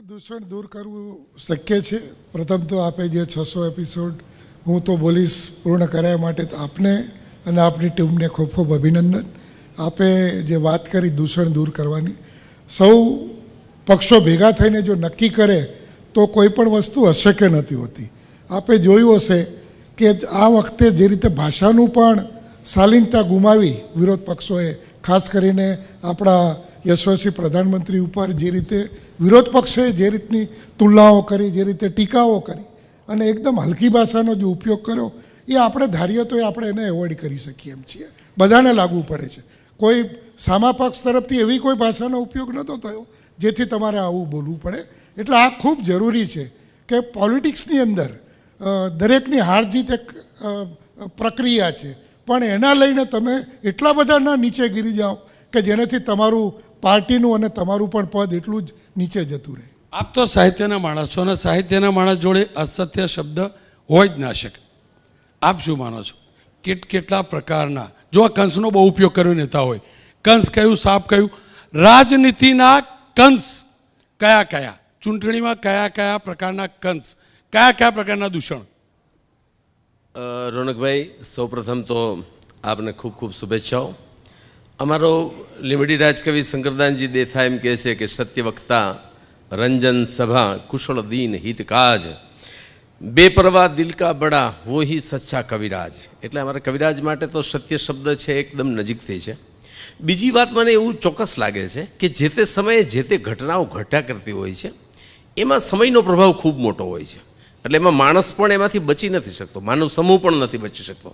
દૂષણ દૂર કરવું શક્ય છે. પ્રથમ તો આપે જે 600 એપિસોડ હું તો બોલીશ પૂર્ણ કર્યા માટે આપને અને આપની ટીમને ખૂબ ખૂબ અભિનંદન. આપે જે વાત કરી દૂષણ દૂર કરવાની, સૌ પક્ષો ભેગા થઈને જો નક્કી કરે તો કોઈ પણ વસ્તુ અશક્ય નથી હોતી. આપે જોયું હશે કે આ વખતે જે રીતે ભાષાનું પણ શાલીનતા ગુમાવી વિરોધ પક્ષોએ, ખાસ કરીને આપણા યશસ્વી પ્રધાનમંત્રી ઉપર જે રીતે વિરોધ પક્ષે જે રીતની તુલનાઓ કરી, જે રીતે ટીકાઓ કરી અને એકદમ હલકી ભાષાનો જે ઉપયોગ કર્યો, એ આપણે ધારીએ તો આપણે એને એવોઇડ કરી શકીએ એમ છીએ. બધાને લાગુ પડે છે. કોઈ સામા પક્ષ તરફથી એવી કોઈ ભાષાનો ઉપયોગ નહોતો થયો જેથી તમારે આવું બોલવું પડે. એટલે આ ખૂબ જરૂરી છે કે પોલિટિક્સની અંદર દરેકની હાર જીત એક પ્રક્રિયા છે, પણ એના લઈને તમે એટલા બધાના નીચે ગીરી જાઓ કે જેનાથી તમારું પાર્ટીનું અને તમારું પણ પદ એટલું જ નીચે જતું રહે. આપ તો સાહિત્યના માણસ છો, અને સાહિત્યના માણસ જોડે અસત્ય શબ્દ હોય જ ના શકે. આપ શું માનો છો? કેટલા પ્રકારના, જો આ કંસનો બહુ ઉપયોગ કર્યો નેતા હોય, કંસ કયું, સાપ કયું, રાજનીતિના કંસ કયા કયા, ચૂંટણીમાં કયા કયા પ્રકારના કંસ, કયા કયા પ્રકારના દૂષણ? રોનકભાઈ, સૌપ્રથમ તો આપને ખૂબ ખૂબ શુભેચ્છાઓ. અમારો લીંબડી રાજકવિ શંકરદાનજી દેથા એમ કહે છે કે સત્ય વક્તા, રંજન સભા, કુશળ દીન હિતકાજ, બેપરવા દિલ કા બડા વો હી સચ્ચા કવિરાજ. એટલે અમારા કવિરાજ માટે તો સત્ય શબ્દ છે એકદમ નજીકથી છે. બીજી વાત મને એવું ચોક્કસ લાગે છે કે જે તે સમયે જે તે ઘટનાઓ ઘટ્યા કરતી હોય છે એમાં સમયનો પ્રભાવ ખૂબ મોટો હોય છે. એટલે એમાં માણસ પણ એમાંથી બચી નથી શકતો, માનવ સમૂહ પણ નથી બચી શકતો.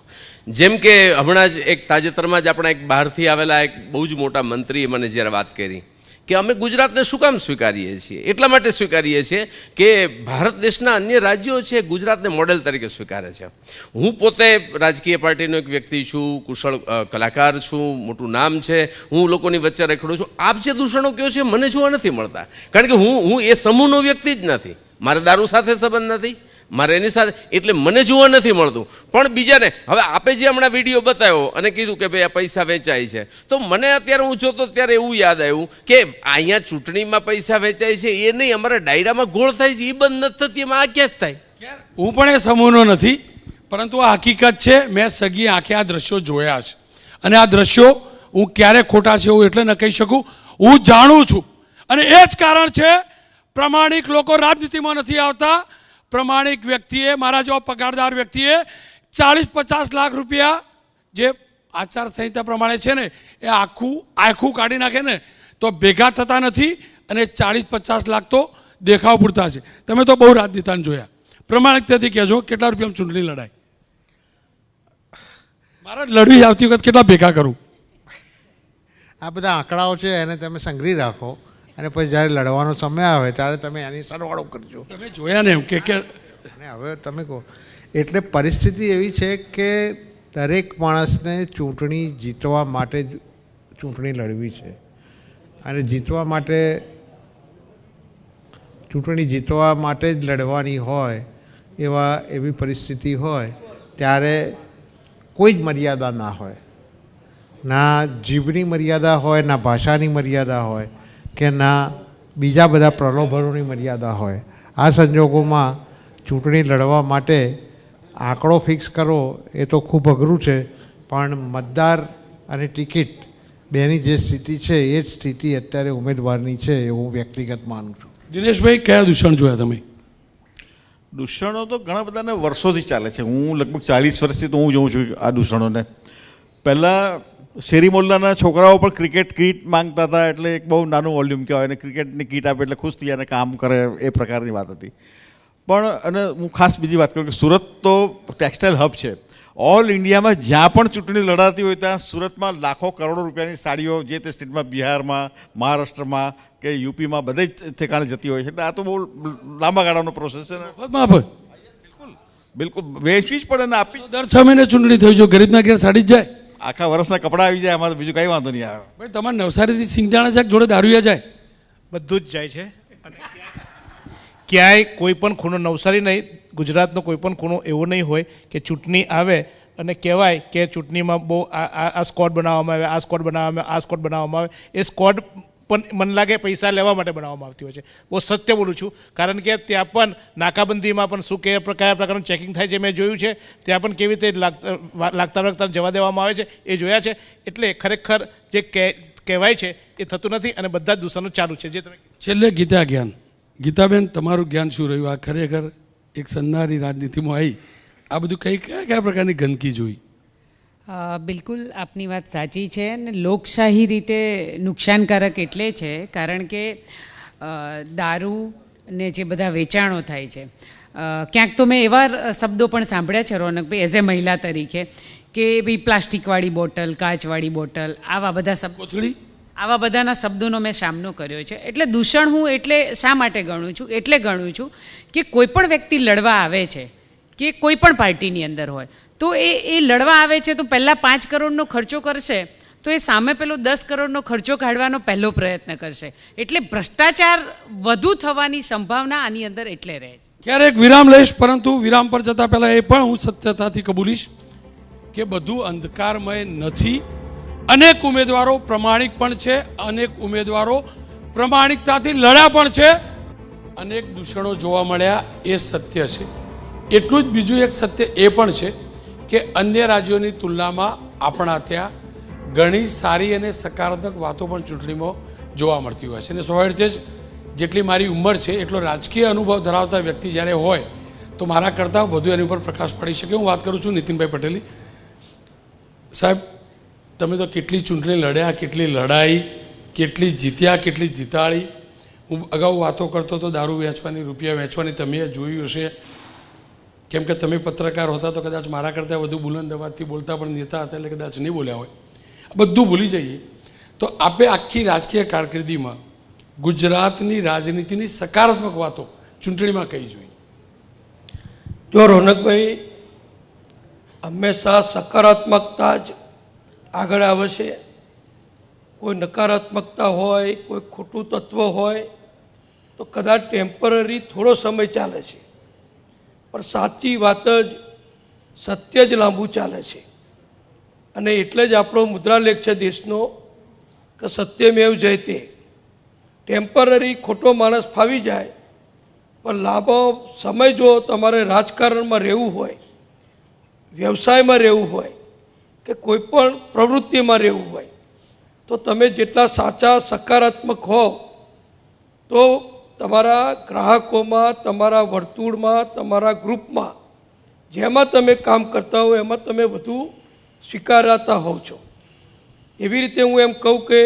જેમ કે હમણાં જ એક તાજેતરમાં જ આપણા એક બહારથી આવેલા એક બહુ જ મોટા મંત્રીએ મને જ્યારે વાત કરી કે અમે ગુજરાતને શું કામ સ્વીકારીએ છીએ? એટલા માટે સ્વીકારીએ છીએ કે ભારત દેશના અન્ય રાજ્યો છે ગુજરાતને મોડેલ તરીકે સ્વીકારે છે. હું પોતે રાજકીય પાર્ટીનો એક વ્યક્તિ છું, કુશળ કલાકાર છું, મોટું નામ છે, હું લોકોની વચ્ચે રખડું છું. આપ જે દૂષણો કહો છો મને જોવા નથી મળતા, કારણ કે હું એ સમૂહનો વ્યક્તિ જ નથી. મારે દારૂ સાથે સંબંધ નથી, મારે એની સાથે, એટલે મને જોવા નથી મળતું. પણ બીજાને, હવે આપે જે હમણાં વિડીયો બતાવ્યો અને કીધું કે ભાઈ આ પૈસા વેચાય છે, તો મને અત્યારે હું જોતો ત્યારે એવું યાદ આવ્યું કે અહીંયા ચૂંટણીમાં પૈસા વેચાય છે એ નહીં, અમારા ડાયરામાં ગોળ થાય છે એ બંધ નથી થતી, એમાં આ ક્યાં જ થાય? હું પણ એ સમૂહનો નથી, પરંતુ આ હકીકત છે. મેં સગી આંખે આ દ્રશ્યો જોયા છે અને આ દ્રશ્યો હું ક્યારે ખોટા છે એવું એટલે ન કહી શકું, હું જાણું છું. અને એ જ કારણ છે પ્રામાણિક લોકો રાજનીતિમાં નથી આવતા. પ્રમાણિક વ્યક્તિએ, મારા જેવા પગારદાર વ્યક્તિએ 40-50 લાખ રૂપિયા જે આચારસંહિતા પ્રમાણે છે ને એ આખું કાઢી નાખે ને તો ભેગા થતા નથી, અને 40-50 લાખ તો દેખાવ પૂરતા છે. તમે તો બહુ રાજનીતિને જોયા, પ્રમાણિકતાથી કહેજો કેટલા રૂપિયામાં ચૂંટણી લડાય? મારે લડવી આવતી વખત કેટલા ભેગા કરું? આ બધા આંકડાઓ છે એને તમે સંગ્રહી રાખો અને પછી જ્યારે લડવાનો સમય આવે ત્યારે તમે એની સરવાળો કરજો. તમે જોયા ને એમ કે અને હવે તમે કહો, એટલે પરિસ્થિતિ એવી છે કે દરેક માણસને ચૂંટણી જીતવા માટે જ ચૂંટણી લડવી છે, અને ચૂંટણી જીતવા માટે જ લડવાની હોય એવી પરિસ્થિતિ હોય ત્યારે કોઈ જ મર્યાદા ના હોય, ના જીભની મર્યાદા હોય, ના ભાષાની મર્યાદા હોય, કે ના બીજા બધા પ્રલોભનોની મર્યાદા હોય. આ સંજોગોમાં ચૂંટણી લડવા માટે આંકડો ફિક્સ કરવો એ તો ખૂબ અઘરું છે, પણ મતદાર અને ટિકિટ બેની જે સ્થિતિ છે એ જ સ્થિતિ અત્યારે ઉમેદવારની છે એવું વ્યક્તિગત માનું છું. દિનેશભાઈ, કયા દૂષણ જોયા તમે? દૂષણો તો ઘણા બધાને વર્ષોથી ચાલે છે. હું લગભગ 40 વર્ષથી તો હું જોઉં છું આ દૂષણોને. પહેલાં શેરી મોલ્લાના છોકરાઓ પણ ક્રિકેટ કીટ માંગતા હતા, એટલે એક બહુ નાનું વોલ્યુમ કહેવાય, અને ક્રિકેટની કીટ આપે એટલે ખુશ થઈ અને કામ કરે, એ પ્રકારની વાત હતી. પણ અને હું ખાસ બીજી વાત કરું કે સુરત તો ટેક્સટાઇલ હબ છે. ઓલ ઇન્ડિયામાં જ્યાં પણ ચૂંટણી લડાતી હોય ત્યાં સુરતમાં લાખો કરોડો રૂપિયાની સાડીઓ જે તે સ્ટેટમાં, બિહારમાં, મહારાષ્ટ્રમાં કે યુપીમાં બધે જ ઠેકાણે જતી હોય છે. એટલે આ તો બહુ લાંબા ગાળાનો પ્રોસેસ છે ને. બિલકુલ વેચવી જ પડે ને, આપી. દર 6 મહિને ચૂંટણી થઈ જો ગરીબના ઘેર સાડી જ જાય, આખા વર્ષના કપડાં આવી જાય, આમાં તો બીજું કંઈ વાંધો નહીં આવે. ભાઈ તમારે નવસારીથી સિંગદાણા જાય જોડે દારૂયા જાય, બધું જ જાય છે. ક્યાંય કોઈ પણ ખૂણો, નવસારી નહીં, ગુજરાતનો કોઈ પણ ખૂણો એવો નહીં હોય કે ચૂંટણી આવે અને કહેવાય કે ચૂંટણીમાં બહુ આ સ્કોડ બનાવવામાં આવે, આ સ્કોડ બનાવવામાં આવે, આ સ્કોડ બનાવવામાં આવે. એ સ્કોડ પણ મને લાગે પૈસા લેવા માટે બનાવવામાં આવતી હોય છે. બહુ સત્ય બોલું છું, કારણ કે ત્યાં પણ નાકાબંધીમાં પણ શું કયા પ્રકારનું ચેકિંગ થાય છે મેં જોયું છે. ત્યાં પણ કેવી રીતે લાગતા જવા દેવામાં આવે છે એ જોયા છે. એટલે ખરેખર જે કહેવાય છે એ થતું નથી અને બધા જ દૂષણો ચાલુ છે. જે તમે છેલ્લે ગીતા જ્ઞાન, ગીતાબેન તમારું જ્ઞાન શું રહ્યું? આ ખરેખર એક સન્નારી રાજનીતિમાં આવી આ બધું કયા પ્રકારની ગંદકી જોઈ? બિલકુલ આપની વાત સાચી છે, અને લોકશાહી રીતે નુકસાનકારક એટલે છે કારણ કે દારૂ ને જે બધા વેચાણો થાય છે, ક્યાંક તો મેં એવા શબ્દો પણ સાંભળ્યા છે રોનકભાઈ એઝ એ મહિલા તરીકે કે ભાઈ પ્લાસ્ટિકવાળી બોટલ, કાચવાળી બોટલ, આવા બધા શબ્દો, આવા બધાના શબ્દોનો મેં સામનો કર્યો છે. એટલે દૂષણ હું એટલે શા માટે ગણું છું? એટલે ગણું છું કે કોઈ પણ વ્યક્તિ લડવા આવે છે કે કોઈ પણ પાર્ટીની અંદર હોય તો એ લડવા આવે છે તો પહેલાં 5 કરોડનો ખર્ચો કરશે તો એ સામે પેલો 10 કરોડનો ખર્ચો કાઢવાનો પહેલો પ્રયત્ન કરશે. એટલે ભ્રષ્ટાચાર વધુ થવાની સંભાવના આની અંદર એટલે રહે છે. ક્યારેક વિરામ લઈશ, પરંતુ વિરામ પર જતાં પહેલાં એ પણ હું સત્યતાથી કબૂલીશ કે બધું અંધકારમય નથી. અનેક ઉમેદવારો પ્રમાણિક પણ છે, અનેક ઉમેદવારો પ્રમાણિકતાથી લડ્યા પણ છે, અનેક દૂષણો જોવા મળ્યા, એ સત્ય છે. એટલું જ બીજું એક સત્ય એ પણ છે કે અન્ય રાજ્યોની તુલનામાં આપણા ત્યાં ઘણી સારી અને સકારાત્મક વાતો પણ ચૂંટણીમાં જોવા મળતી હોય છે. અને સ્વાભાવિક રીતે જ જેટલી મારી ઉંમર છે એટલો રાજકીય અનુભવ ધરાવતા વ્યક્તિ જ્યારે હોય તો મારા કરતાં વધુ એની ઉપર પ્રકાશ પડી શકે. હું વાત કરું છું નીતિનભાઈ પટેલી સાહેબ, તમે તો કેટલી ચૂંટણી લડ્યા, કેટલી લડાઈ, કેટલી જીત્યા, કેટલી જીતાડી. હું અગાઉ વાતો કરતો તો દારૂ વેચવાની, રૂપિયા વેચવાની, તમે જોયું હશે, કેમ કે તમે પત્રકાર હતા તો કદાચ મારા કરતાં વધુ બુલંદ અવાજથી બોલતા પણ નેતા હતા એટલે કદાચ નહીં બોલ્યા હોય. બધું ભૂલી જઈએ તો આપે આખી રાજકીય કારકિર્દીમાં ગુજરાતની રાજનીતિની સકારાત્મક વાતો ચૂંટણીમાં કહી જોઈએ? જો રોનકભાઈ, હંમેશા સકારાત્મકતા જ આગળ આવે છે. કોઈ નકારાત્મકતા હોય, કોઈ ખોટું તત્વ હોય તો કદાચ ટેમ્પરરી થોડો સમય ચાલે છે, પણ સાચી વાત જ, સત્ય જ લાંબુ ચાલે છે. અને એટલે જ આપણો મુદ્રાલેખ છે દેશનો કે સત્યમેવ જયતે. ટેમ્પરરી ખોટો માણસ ફાવી જાય, પણ લાંબો સમય જો તમારે રાજકારણમાં રહેવું હોય, વ્યવસાયમાં રહેવું હોય કે કોઈ પણ પ્રવૃત્તિમાં રહેવું હોય, તો તમે જેટલા સાચા સકારાત્મક હો તો તમારા ગ્રાહકોમાં, તમારા વર્તુળમાં, તમારા ગ્રુપમાં જેમાં તમે કામ કરતા હો એમાં તમે વધુ સ્વીકારાતા હોવ છો. એવી રીતે હું એમ કહું કે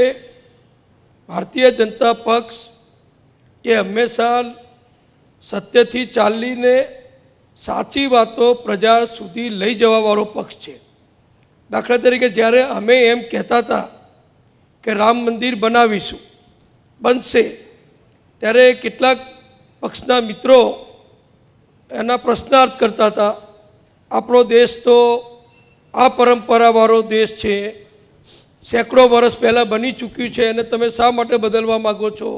ભારતીય જનતા પક્ષ એ હંમેશા સત્યથી ચાલીને સાચી વાતો પ્રજા સુધી લઈ જવાવાળો પક્ષ છે. દાખલા તરીકે જ્યારે અમે એમ કહેતા હતા કે રામ મંદિર બનાવીશું, બનશે, ત્યારે કેટલાક પક્ષના મિત્રો એના પ્રશ્નાર્થ કરતા હતા. આપણો દેશ તો આ પરંપરાવાળો દેશ છે, સેંકડો વર્ષ પહેલાં બની ચૂક્યું છે, અને તમે શા માટે બદલવા માગો છો,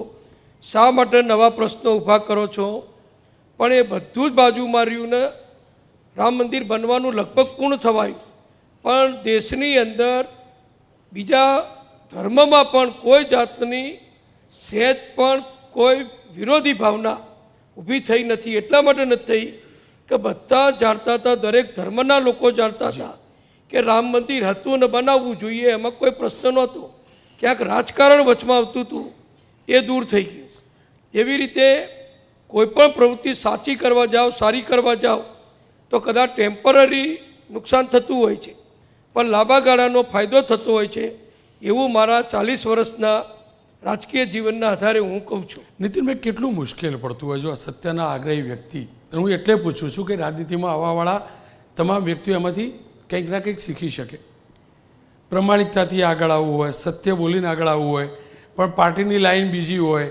શા માટે નવા પ્રશ્નો ઊભા કરો છો? પણ એ બધું જ બાજુમાં રહ્યું ને રામ મંદિર બનવાનું લગભગ પૂર્ણ થવાયું, પણ દેશની અંદર બીજા ધર્મમાં પણ કોઈ જાતની સહેજ પણ કોઈ વિરોધી ભાવના ઊભી થઈ નથી. એટલા માટે નથી થઈ કે બધા જાણતા હતા, દરેક ધર્મના લોકો જાણતા હતા કે રામ મંદિર હતું ને બનાવવું જોઈએ, એમાં કોઈ પ્રશ્ન નહોતો. ક્યાંક રાજકારણ વચમાં આવતું હતું, એ દૂર થઈ ગયું. એવી રીતે કોઈ પણ પ્રવૃત્તિ સાચી કરવા જાઓ, સારી કરવા જાઓ તો કદાચ ટેમ્પરરી નુકસાન થતું હોય છે, પણ લાંબા ગાળાનો ફાયદો થતો હોય છે, એવું મારા 40 વર્ષના રાજકીય જીવનના આધારે હું કહું છું. નીતિનભાઈ, કેટલું મુશ્કેલ પડતું હોય જો સત્યના આગ્રહી વ્યક્તિ, હું એટલે પૂછું છું કે રાજનીતિમાં આવવાવાળા તમામ વ્યક્તિઓ એમાંથી કંઈક ના કંઈક શીખી શકે. પ્રમાણિકતાથી આગળ આવવું હોય, સત્ય બોલીને આગળ આવવું હોય, પણ પાર્ટીની લાઈન બીજી હોય,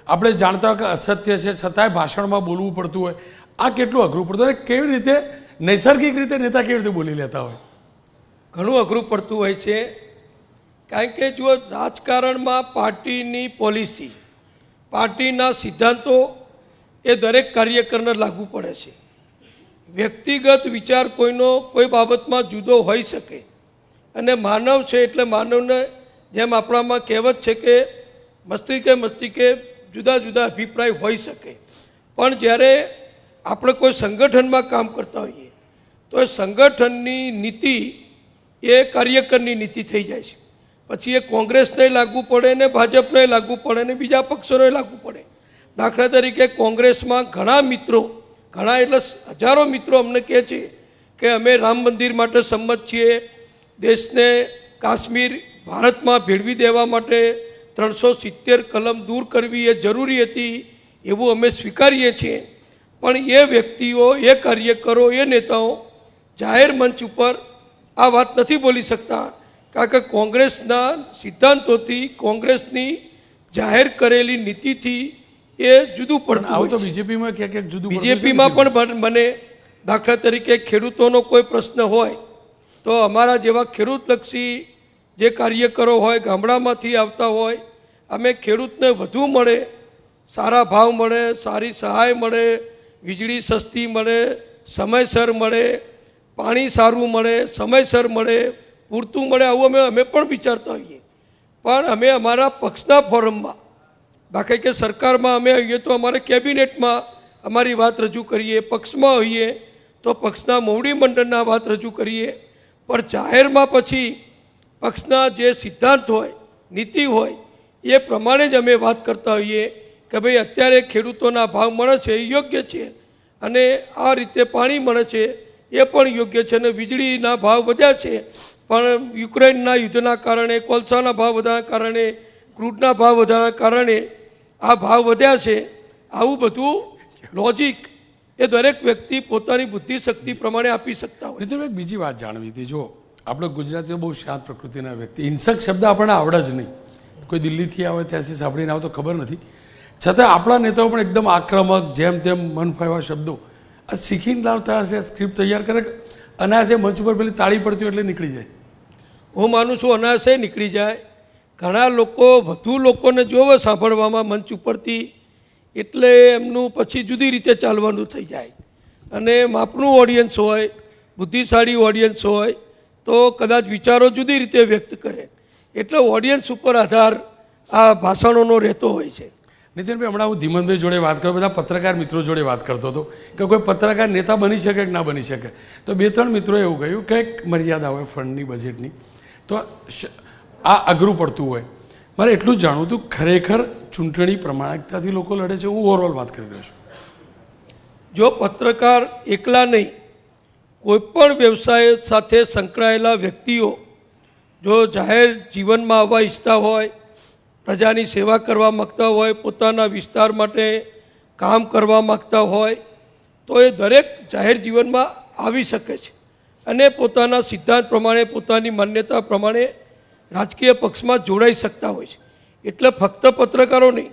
આપણે જાણતા હોય કે અસત્ય છે છતાંય ભાષણમાં બોલવું પડતું હોય. આ કેટલું અઘરું પડતું હોય? કેવી રીતે નૈસર્ગિક રીતે નેતા કેવી રીતે બોલી લેતા હોય? ઘણું અઘરું પડતું હોય છે, કારણ કે જો રાજકારણમાં પાર્ટીની પોલિસી, પાર્ટીના સિદ્ધાંતો એ દરેક કાર્યકરને લાગુ પડે છે. વ્યક્તિગત વિચાર કોઈનો કોઈ બાબતમાં જુદો હોઈ શકે, અને માનવ છે એટલે માનવને જેમ આપણામાં કહેવત છે કે મસ્તિષ્કે જુદા જુદા અભિપ્રાય હોઈ શકે, પણ જ્યારે આપણે કોઈ સંગઠનમાં કામ કરતા હોઈએ તો એ સંગઠનની નીતિ એ કાર્યકરની નીતિ થઈ જાય છે. પછી એ કોંગ્રેસને લાગુ પડે ને ભાજપને લાગુ પડે ને બીજા પક્ષોને લાગુ પડે. દાખલા તરીકે કોંગ્રેસમાં ઘણા મિત્રો, ઘણા એટલે હજારો મિત્રો અમને કહે છે કે અમે રામ મંદિર માટે સંમત છીએ, દેશને કાશ્મીર ભારતમાં ભેળવી દેવા માટે 370 કલમ દૂર કરવી એ જરૂરી હતી, એવું અમે સ્વીકારીએ છીએ. પણ એ વ્યક્તિઓ, એ કાર્યકરો, એ નેતાઓ જાહેર મંચ ઉપર આ વાત નથી બોલી શકતા, કારણ કે કોંગ્રેસના સિદ્ધાંતોથી, કોંગ્રેસની જાહેર કરેલી નીતિથી એ જુદું પડતું. આવું તો બીજેપીમાં ક્યાંક જુદું, બીજેપીમાં પણ બને. દાખલા તરીકે ખેડૂતોનો કોઈ પ્રશ્ન હોય તો અમારા જેવા ખેડૂતલક્ષી જે કાર્યકરો હોય, ગામડામાંથી આવતા હોય, અમે ખેડૂતને વધુ મળે, સારા ભાવ મળે, સારી સહાય મળે, વીજળી સસ્તી મળે, સમયસર મળે, પાણી સારું મળે, સમયસર મળે, પૂરતું મળે, આવું અમે પણ વિચારતા હોઈએ. પણ અમે અમારા પક્ષના ફોરમમાં, બાકી કે સરકારમાં અમે હોઈએ તો અમારે કેબિનેટમાં અમારી વાત રજૂ કરીએ, પક્ષમાં હોઈએ તો પક્ષના મોવડી મંડળના વાત રજૂ કરીએ, પણ જાહેરમાં પછી પક્ષના જે સિદ્ધાંત હોય, નીતિ હોય, એ પ્રમાણે જ અમે વાત કરતા હોઈએ કે ભાઈ અત્યારે ખેડૂતોના ભાવ મળે છે એ યોગ્ય છે, અને આ રીતે પાણી મળે છે એ પણ યોગ્ય છે, અને વીજળીના ભાવ વધ્યા છે પણ યુક્રેનના યુદ્ધના કારણે, કોલસાના ભાવ વધવાના કારણે, ક્રૂડના ભાવ વધવાના કારણે આ ભાવ વધ્યા છે. આવું બધું લોજિક એ દરેક વ્યક્તિ પોતાની બુદ્ધિશક્તિ પ્રમાણે આપી શકતા હોય. નીતિનભાઈ, એક બીજી વાત જાણવી હતી. જો આપણે ગુજરાતીઓ બહુ શાંત પ્રકૃતિના વ્યક્તિ, હિંસક શબ્દ આપણને આવડે જ નહીં, કોઈ દિલ્હીથી આવે ત્યાંથી સાંભળીને આવે તો ખબર નથી, છતાં આપણા નેતાઓ પણ એકદમ આક્રમક, જેમ તેમ મન ફાવ્યા શબ્દો આ શીખીને લાવતા હશે, સ્ક્રિપ્ટ તૈયાર કરે, અનાયાસે મંચ ઉપર પેલી તાળી પડતી હોય એટલે નીકળી જાય. હું માનું છું અનાયાસે નીકળી જાય. ઘણા લોકો વધુ લોકોને જોવે સાંભળવામાં મંચ ઉપરથી, એટલે એમનું પછી જુદી રીતે ચાલવાનું થઈ જાય. અને માપનું ઓડિયન્સ હોય, બુદ્ધિશાળી ઓડિયન્સ હોય તો કદાચ વિચારો જુદી રીતે વ્યક્ત કરે. એટલે ઓડિયન્સ ઉપર આધાર આ ભાષણોનો રહેતો હોય છે. નીતિનભાઈ, હમણાં હું ધીમનભાઈ જોડે વાત કરું, બધા પત્રકાર મિત્રો જોડે વાત કરતો હતો કે કોઈ પત્રકાર નેતા બની શકે કે ના બની શકે, તો 2-3 મિત્રોએ એવું કહ્યું કે એક મર્યાદા હોય ફંડની, બજેટની, તો આ અઘરું પડતું હોય. મારે એટલું જ જાણવું હતું, ખરેખર ચૂંટણી પ્રમાણિકતાથી લોકો લડે છે? હું ઓવરઓલ વાત કરી રહ્યો છું. જો પત્રકાર એકલા નહીં, કોઈપણ વ્યવસાય સાથે સંકળાયેલા વ્યક્તિઓ જો જાહેર જીવનમાં આવવા ઈચ્છતા હોય, પ્રજાની સેવા કરવા માગતા હોય, પોતાના વિસ્તાર માટે કામ કરવા માગતા હોય, તો એ દરેક જાહેર જીવનમાં આવી શકે છે અને પોતાના સિદ્ધાંત પ્રમાણે, પોતાની માન્યતા પ્રમાણે રાજકીય પક્ષમાં જોડાઈ શકતા હોય છે. એટલે ફક્ત પત્રકારો નહીં,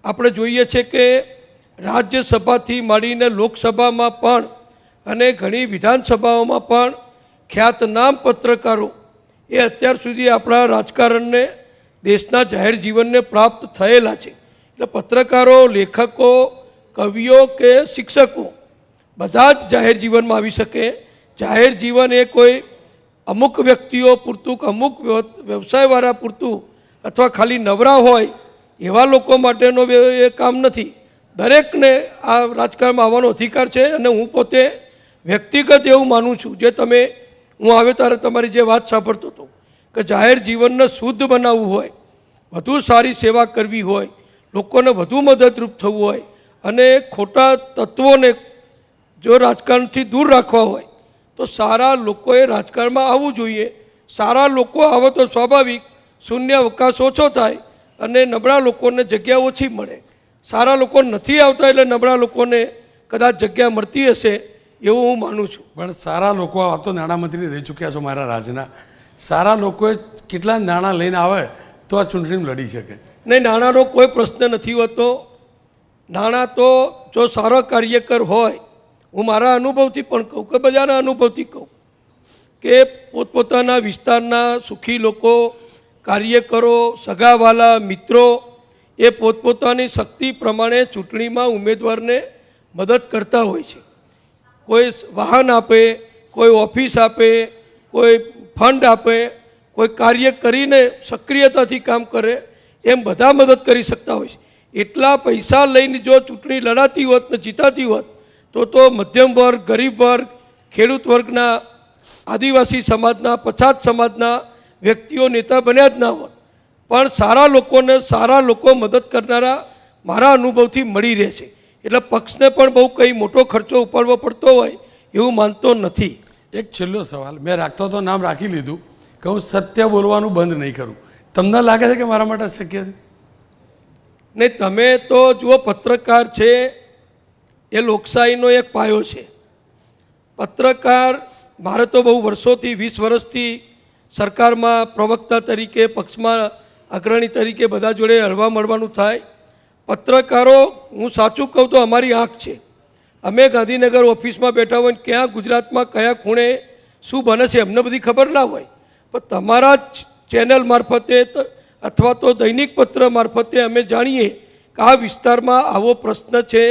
આપણે જોઈએ છે કે રાજ્યસભાથી માંડીને લોકસભામાં પણ અને ઘણી વિધાનસભાઓમાં પણ ખ્યાતનામ પત્રકારો એ અત્યાર સુધી આપણા રાજકારણને, દેશના જાહેર જીવનને પ્રાપ્ત થયેલા છે. એટલે પત્રકારો, લેખકો, કવિઓ કે શિક્ષકો બધા જ જાહેર જીવનમાં આવી શકે. જાહેર જીવન એ કોઈ અમુક વ્યક્તિઓ પૂરતું કે અમુક વ્યવસાયવાળા પૂરતું અથવા ખાલી નવરા હોય એવા લોકો માટેનો એ કામ નથી. દરેકને આ રાજકારણમાં આવવાનો અધિકાર છે. અને હું પોતે વ્યક્તિગત એવું માનું છું, જે હું આવ્યો ત્યારે તમારી જે વાત સાંભળતો હતો કે જાહેર જીવનને શુદ્ધ બનાવવું હોય, વધુ સારી સેવા કરવી હોય, લોકોને વધુ મદદરૂપ થવું હોય અને ખોટા તત્વોને જો રાજકારણથી દૂર રાખવા હોય તો સારા લોકોએ રાજકારણમાં આવવું જોઈએ. સારા લોકો આવે તો સ્વાભાવિક શૂન્ય અવકાશ ઓછો થાય અને નબળા લોકોને જગ્યા ઓછી મળે. સારા લોકો નથી આવતા એટલે નબળા લોકોને કદાચ જગ્યા મળતી હશે એવું હું માનું છું. પણ સારા લોકો, આપ તો નાણામંત્રી રહી ચૂક્યા છો મારા રાજના, સારા લોકોએ કેટલા નાણાં લઈને આવે તો આ ચૂંટણીમાં લડી શકે? નહીં, નાણાંનો કોઈ પ્રશ્ન નથી હોતો. નાણાં તો જો સારો કાર્યકર હોય, હું મારા અનુભવથી પણ કહું કે બધાના અનુભવથી કહું કે પોતપોતાના વિસ્તારના સુખી લોકો, કાર્યકરો, સગાવાલા, મિત્રો એ પોતપોતાની શક્તિ પ્રમાણે ચૂંટણીમાં ઉમેદવારને મદદ કરતા હોય છે. કોઈ વાહન આપે, કોઈ ઓફિસ આપે, કોઈ ફંડ આપે, કોઈ કાર્ય કરીને સક્રિયતાથી કામ કરે, એમ બધા મદદ કરી શકતા હોય છે. એટલા પૈસા લઈને જો ચૂંટણી લડાતી હોત ને જીતાતી હોત તો મધ્યમ વર્ગ, ગરીબ વર્ગ, ખેડૂત વર્ગના, આદિવાસી સમાજના, પછાત સમાજના વ્યક્તિઓ નેતા બન્યા જ ના હોત. પણ સારા લોકો મદદ કરનારા મારા અનુભવથી મળી રહે છે. એટલે પક્ષને પણ બહુ કંઈ મોટો ખર્ચો ઉપાડવો પડતો હોય એવું માનતો નથી. એક છેલ્લો સવાલ, મેં રાખતો તો નામ રાખી લીધું કે હું સત્ય બોલવાનું બંધ નહીં કરું. તમને લાગે છે કે મારા માટે શક્ય છે? નહીં, તમે તો જુઓ, પત્રકાર છે એ લોકશાહીનો એક પાયો છે. પત્રકાર, મારે તો બહુ વર્ષોથી, 20 વર્ષથી સરકારમાં પ્રવક્તા તરીકે, પક્ષમાં અગ્રણી તરીકે બધા જોડે હળવા મળવાનું થાય. પત્રકારો, હું સાચું કહું તો અમારી આંખ છે. અમે ગાંધીનગર ઓફિસમાં બેઠા હોય ને ક્યાં ગુજરાતમાં કયા ખૂણે શું બને છે અમને બધી ખબર ના હોય, પણ તમારા જ ચેનલ મારફતે અથવા તો દૈનિક પત્ર મારફતે અમે જાણીએ કે આ વિસ્તારમાં આવો પ્રશ્ન છે,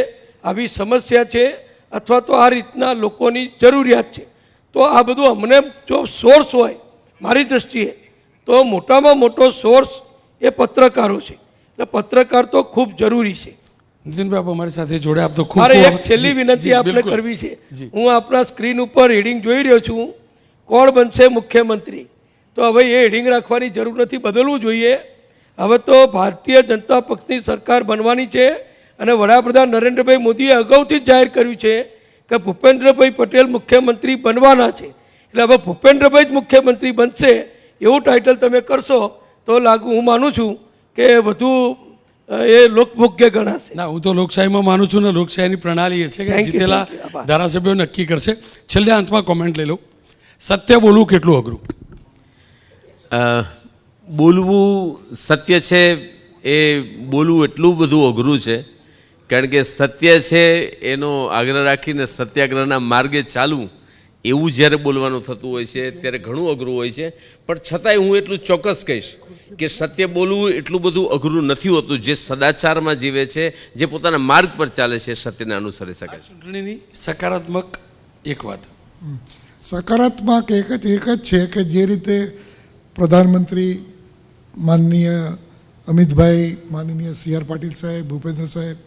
આવી સમસ્યા છે અથવા તો આ રીતના લોકોની જરૂરિયાત છે. તો આ બધું અમને જો સોર્સ હોય મારી દૃષ્ટિએ તો મોટામાં મોટો સોર્સ એ પત્રકારો છે. એટલે પત્રકાર તો ખૂબ જરૂરી છે. નીતિનભાઈ, આપ અમારી સાથે જોડે આપ તો ખૂબ. મારે એક છેલ્લી વિનંતી આપને કરવી છે. હું આપણા સ્ક્રીન ઉપર હેડિંગ જોઈ રહ્યો છું, કોણ બનશે મુખ્યમંત્રી. તો હવે એ હેડિંગ રાખવાની જરૂર નથી, બદલવું જોઈએ. હવે તો ભારતીય જનતા પક્ષની સરકાર બનવાની છે અને વડાપ્રધાન નરેન્દ્રભાઈ મોદીએ અગાઉથી જ જાહેર કર્યું છે કે ભૂપેન્દ્રભાઈ પટેલ મુખ્યમંત્રી બનવાના છે. એટલે હવે ભૂપેન્દ્રભાઈ જ મુખ્યમંત્રી બનશે એવું ટાઇટલ તમે કરશો તો હું માનું છું કે વધુ એ લોકભોગ્ય ગણાશે. ના, હું તો લોકશાહીમાં માનું છું ને લોકશાહીની પ્રણાલી એ છે કે જીતેલા ધારાસભ્યો નક્કી કરશે. છેલ્લે અંતમાં કોમેન્ટ લઈ લઉં, સત્ય બોલવું કેટલું અઘરું? બોલવું સત્ય છે એ બોલવું એટલું બધું અઘરું છે, કારણ કે સત્ય છે એનો આગ્રહ રાખીને સત્યાગ્રહના માર્ગે ચાલવું એવું જ્યારે બોલવાનું થતું હોય છે ત્યારે ઘણું અઘરું હોય છે. પણ છતાંય હું એટલું ચોક્કસ કહીશ કે સત્ય બોલવું એટલું બધું અઘરું નથી હોતું. જે સદાચારમાં જીવે છે, જે પોતાના માર્ગ પર ચાલે છે, સત્યને અનુસરી શકે છે. ચૂંટણીની સકારાત્મક એક વાત, સકારાત્મક એક જ છે કે જે રીતે પ્રધાનમંત્રી માનનીય અમિતભાઈ, માનનીય CR પાટીલ સાહેબ, ભૂપેન્દ્ર સાહેબ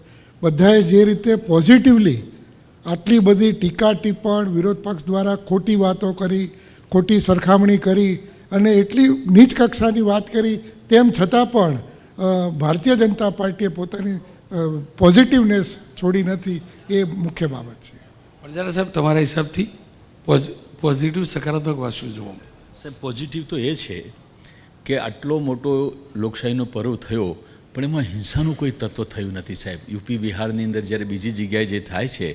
બધાએ જે રીતે પોઝિટિવલી આટલી બધી ટીકા ટિપ્પણ વિરોધ પક્ષ દ્વારા ખોટી વાતો કરી, ખોટી સરખામણી કરી અને એટલી નીચ કક્ષાની વાત કરી, તેમ છતાં પણ ભારતીય જનતા પાર્ટીએ પોતાની પોઝિટિવનેસ છોડી નથી, એ મુખ્ય બાબત છે. પરજારા સાહેબ, તમારા હિસાબથી પોઝિટિવ સકારાત્મક વાત શું જોવા મળે? સાહેબ, પોઝિટિવ તો એ છે કે આટલો મોટો લોકશાહીનો પર્વ થયો પણ એમાં હિંસાનું કોઈ તત્વ થયું નથી સાહેબ. યુપી બિહારની અંદર જ્યારે બીજી જગ્યાએ જે થાય છે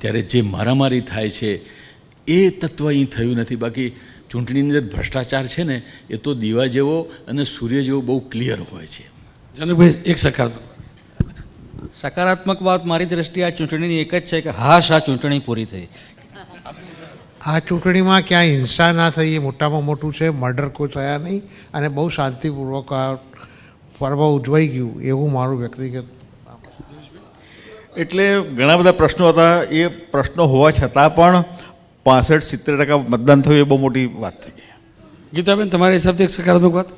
ત્યારે જે મારામારી થાય છે એ તત્વ અહીં થયું નથી. બાકી ચૂંટણીની અંદર ભ્રષ્ટાચાર છે ને એ તો દીવા જેવો અને સૂર્ય જેવો બહુ ક્લિયર હોય છે. જનકભાઈ, એક સકારાત્મક વાત મારી દ્રષ્ટિએ આ ચૂંટણીની એક જ છે કે હાશ, આ ચૂંટણી પૂરી થઈ. આ ચૂંટણીમાં ક્યાંય હિંસા ના થઈ એ મોટામાં મોટું છે. મર્ડર કોઈ થયા નહીં અને બહુ શાંતિપૂર્વક આ પર્વ ઉજવાઈ ગયું એવું મારું વ્યક્તિગત. એટલે ઘણા બધા પ્રશ્નો હતા, એ પ્રશ્નો હોવા છતાં પણ 65-70% મતદાન થયું એ બહુ મોટી વાત થઈ. ગીતાબેન, તમારા હિસાબથી એક સકારાત્મક વાત?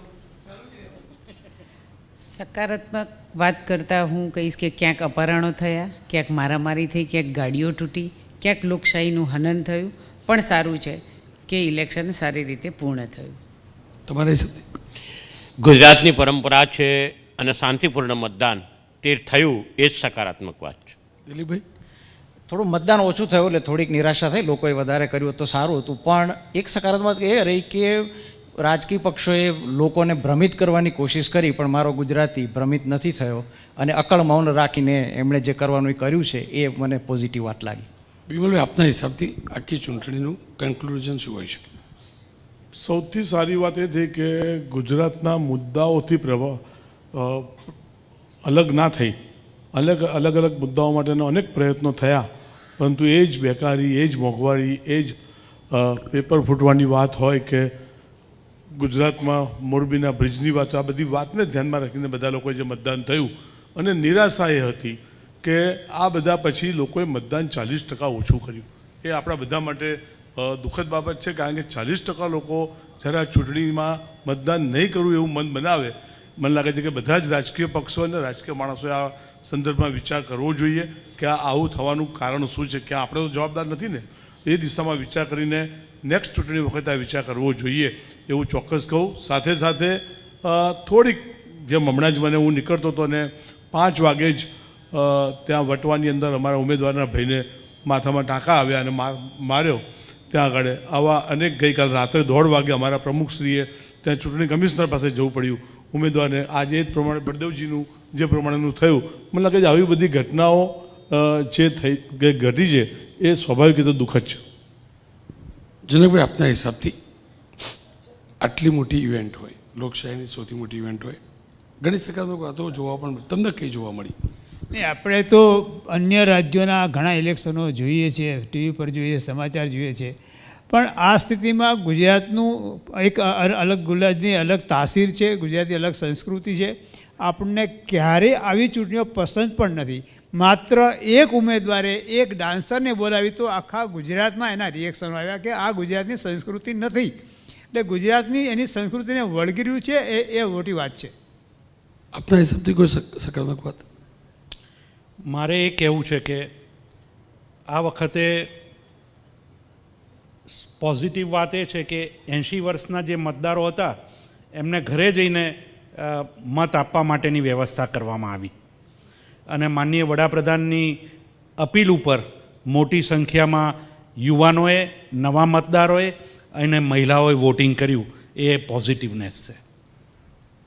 સકારાત્મક વાત કરતાં હું કહીશ કે ક્યાંક અપહરણો થયા, ક્યાંક મારામારી થઈ, ક્યાંક ગાડીઓ તૂટી, ક્યાંક લોકશાહીનું હનન થયું, પણ સારું છે કે ઇલેક્શન સારી રીતે પૂર્ણ થયું. તમારા હિસાબથી? ગુજરાતની પરંપરા છે અને શાંતિપૂર્ણ મતદાન તે થયું, એ જ સકારાત્મક વાત છે. દિલીપભાઈ? થોડું મતદાન ઓછું થયું એટલે થોડીક નિરાશા થઈ, લોકોએ વધારે કર્યું તો સારું હતું, પણ એક સકારાત્મક એ રહી કે રાજકીય પક્ષોએ લોકોને ભ્રમિત કરવાની કોશિશ કરી, પણ મારો ગુજરાતી ભ્રમિત નથી થયો અને અકળ મૌન રાખીને એમણે જે કરવાનું એ કર્યું છે, એ મને પોઝિટિવ વાત લાગી. વિમલભાઈ, આપના હિસાબથી આખી ચૂંટણીનું કન્ક્લુઝન શું હોઈ શકે? સૌથી સારી વાત એ થઈ કે ગુજરાતના મુદ્દાઓથી અલગ ના થઈ, અલગ અલગ મુદ્દાઓ માટેના અનેક પ્રયત્નો થયા, પરંતુ એ જ બેકારી, એ જ મોંઘવારી, એ જ પેપર ફૂટવાની વાત હોય કે ગુજરાતમાં મોરબીના બ્રિજની વાત, આ બધી વાતને ધ્યાનમાં રાખીને બધા લોકોએ જે મતદાન થયું અને નિરાશા એ હતી કે આ બધા પછી લોકોએ મતદાન 40% ઓછું કર્યું. એ આપણા બધા માટે દુઃખદ બાબત છે, કારણ કે 40% લોકો જ્યારે આ ચૂંટણીમાં મતદાન નહીં કરવું એવું મન બનાવે, મને લાગે છે કે બધા જ રાજકીય પક્ષો અને રાજકીય માણસોએ આ સંદર્ભમાં વિચાર કરવો જોઈએ કે આ આવું થવાનું કારણ શું છે, કે આપણે તો જવાબદાર નથી ને. એ દિશામાં વિચાર કરીને નેક્સ્ટ ચૂંટણી વખતે આ વિચાર કરવો જોઈએ એવું ચોક્કસ કહું. સાથે સાથે થોડીક જેમ હમણાં જ મને હું નીકળતો હતો અને 5 વાગે જ ત્યાં વટવાની અંદર અમારા ઉમેદવારના ભાઈને માથામાં ટાંકા આવ્યા અને માર્યો ત્યાં આગળ. આવા અનેક ગઈકાલ રાત્રે 1:30 વાગે અમારા પ્રમુખશ્રીએ ત્યાં ચૂંટણી કમિશનર પાસે જવું પડ્યું ઉમેદવારને. આજે જ પ્રમાણે બળદેવજીનું જે પ્રમાણેનું થયું, મને લાગે છે આવી બધી ઘટનાઓ જે ઘટી છે એ સ્વાભાવિક રીતે દુઃખદ છે. જનકભાઈ, આપના હિસાબથી આટલી મોટી ઇવેન્ટ હોય, લોકશાહીની સૌથી મોટી ઇવેન્ટ હોય, ઘણી સકારાત્મક વાતો જોવા પણ તમને કઈ જોવા મળી? નહીં, આપણે તો અન્ય રાજ્યોના ઘણા ઇલેક્શનો જોઈએ છીએ, ટીવી પર જોઈએ, સમાચાર જોઈએ છે, પણ આ સ્થિતિમાં ગુજરાતનું એક અલગ ગુજરાતની અલગ તાસીર છે, ગુજરાતની અલગ સંસ્કૃતિ છે. આપણને ક્યારેય આવી ચૂંટણીઓ પસંદ પણ નથી. માત્ર એક ઉમેદવારે એક ડાન્સરને બોલાવી તો આખા ગુજરાતમાં એના રિએક્શનો આવ્યા કે આ ગુજરાતની સંસ્કૃતિ નથી. એટલે ગુજરાતની એની સંસ્કૃતિને વળગી રહ્યું છે, એ મોટી વાત છે. આપના હિસાબથી કોઈ સકારાત્મક વાત? મારે એ કહેવું છે કે આ વખતે પોઝિટિવ વાત એ છે કે 80 વર્ષના જે મતદારો હતા એમને ઘરે જઈને મત આપવા માટેની વ્યવસ્થા કરવામાં આવી અને માનનીય વડાપ્રધાનની અપીલ ઉપર મોટી સંખ્યામાં યુવાનોએ, નવા મતદારોએ અને મહિલાઓએ વોટિંગ કર્યું. એ પોઝિટિવનેસ છે.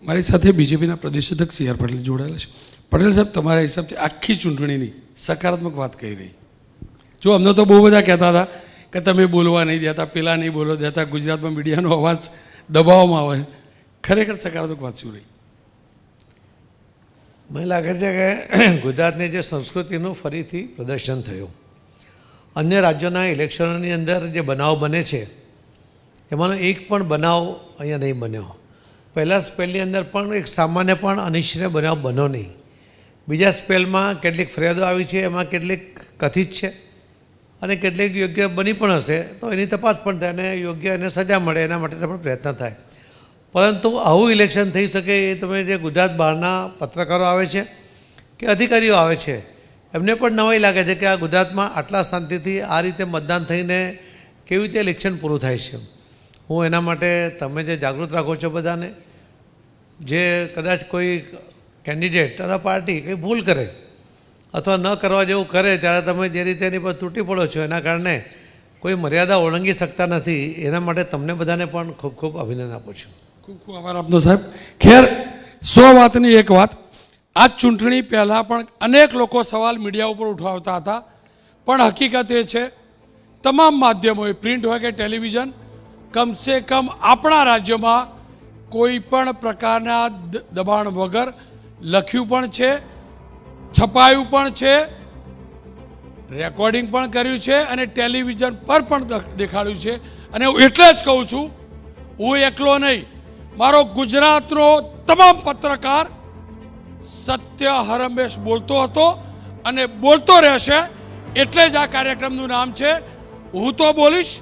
મારી સાથે બીજેપીના પ્રદેશ અધ્યક્ષ CR પાટીલ જોડાયેલા છે. પટેલ સાહેબ, તમારા હિસાબથી આખી ચૂંટણીની સકારાત્મક વાત કઈ રહી? જો અમને તો બહુ બધા કહેતા હતા કે તમે બોલવા નહીં દેતા, પેલા નહીં બોલવા દેતા, ગુજરાતમાં મીડિયાનો અવાજ દબાવવામાં આવે, ખરેખર સકારાત્મક વાત શું રહી? મને લાગે છે કે ગુજરાતની જે સંસ્કૃતિનું ફરીથી પ્રદર્શન થયું. અન્ય રાજ્યોના ઇલેક્શનોની અંદર જે બનાવ બને છે એમાંનો એક પણ બનાવ અહીંયા નહીં બન્યો. પહેલાં સ્પેલની અંદર પણ એક સામાન્ય પણ અનિચ્છનીય બનાવ બન્યો નહીં. બીજા સ્પેલમાં કેટલીક ફરિયાદો આવી છે, એમાં કેટલીક કથિત છે અને કેટલીક યોગ્ય બની પણ હશે, તો એની તપાસ પણ થાય અને યોગ્ય એને સજા મળે એના માટે પણ પ્રયત્ન થાય. પરંતુ આવું ઇલેક્શન થઈ શકે એ તમે જે ગુજરાત બહારના પત્રકારો આવે છે કે અધિકારીઓ આવે છે એમને પણ નવાઈ લાગે છે કે આ ગુજરાતમાં આટલા શાંતિથી આ રીતે મતદાન થઈને કેવી રીતે ઇલેક્શન પૂરું થાય છે. હું એના માટે તમે જે જાગૃત રાખો છો બધાને, જે કદાચ કોઈ કેન્ડિડેટ અથવા પાર્ટી કંઈ ભૂલ કરે અથવા ન કરવા જેવું કરે ત્યારે તમે જે રીતે એની પર તૂટી પડો છો એના કારણે કોઈ મર્યાદા ઓળંગી શકતા નથી. એના માટે તમને બધાને પણ ખૂબ ખૂબ અભિનંદન આપું છું. ખૂબ ખૂબ આભાર આપનો સાહેબ. ખેર 100 વાતની એક વાત, આ ચૂંટણી પહેલાં પણ અનેક લોકો સવાલ મીડિયા ઉપર ઉઠાવતા હતા, પણ હકીકત એ છે તમામ માધ્યમોએ, પ્રિન્ટ હોય કે ટેલિવિઝન, કમસે કમ આપણા રાજ્યમાં કોઈ પણ પ્રકારના દબાણ વગર લખ્યું પણ છે, છપાયું પણ છે, રેકોર્ડિંગ પણ કર્યું છે અને ટેલિવિઝન પર પણ દેખાડ્યું છે. અને હું એટલે જ કહું છું, હું એકલો નહીં, મારો ગુજરાતનો તમામ પત્રકાર સત્ય હરમેશ બોલતો હતો અને બોલતો રહેશે. એટલે જ આ કાર્યક્રમનું નામ છે હું તો બોલીશ,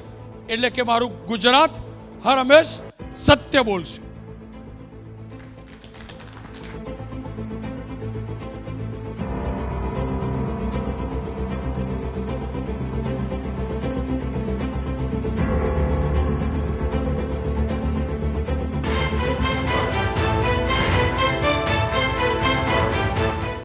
એટલે કે મારું ગુજરાત હરમેશ સત્ય બોલશે.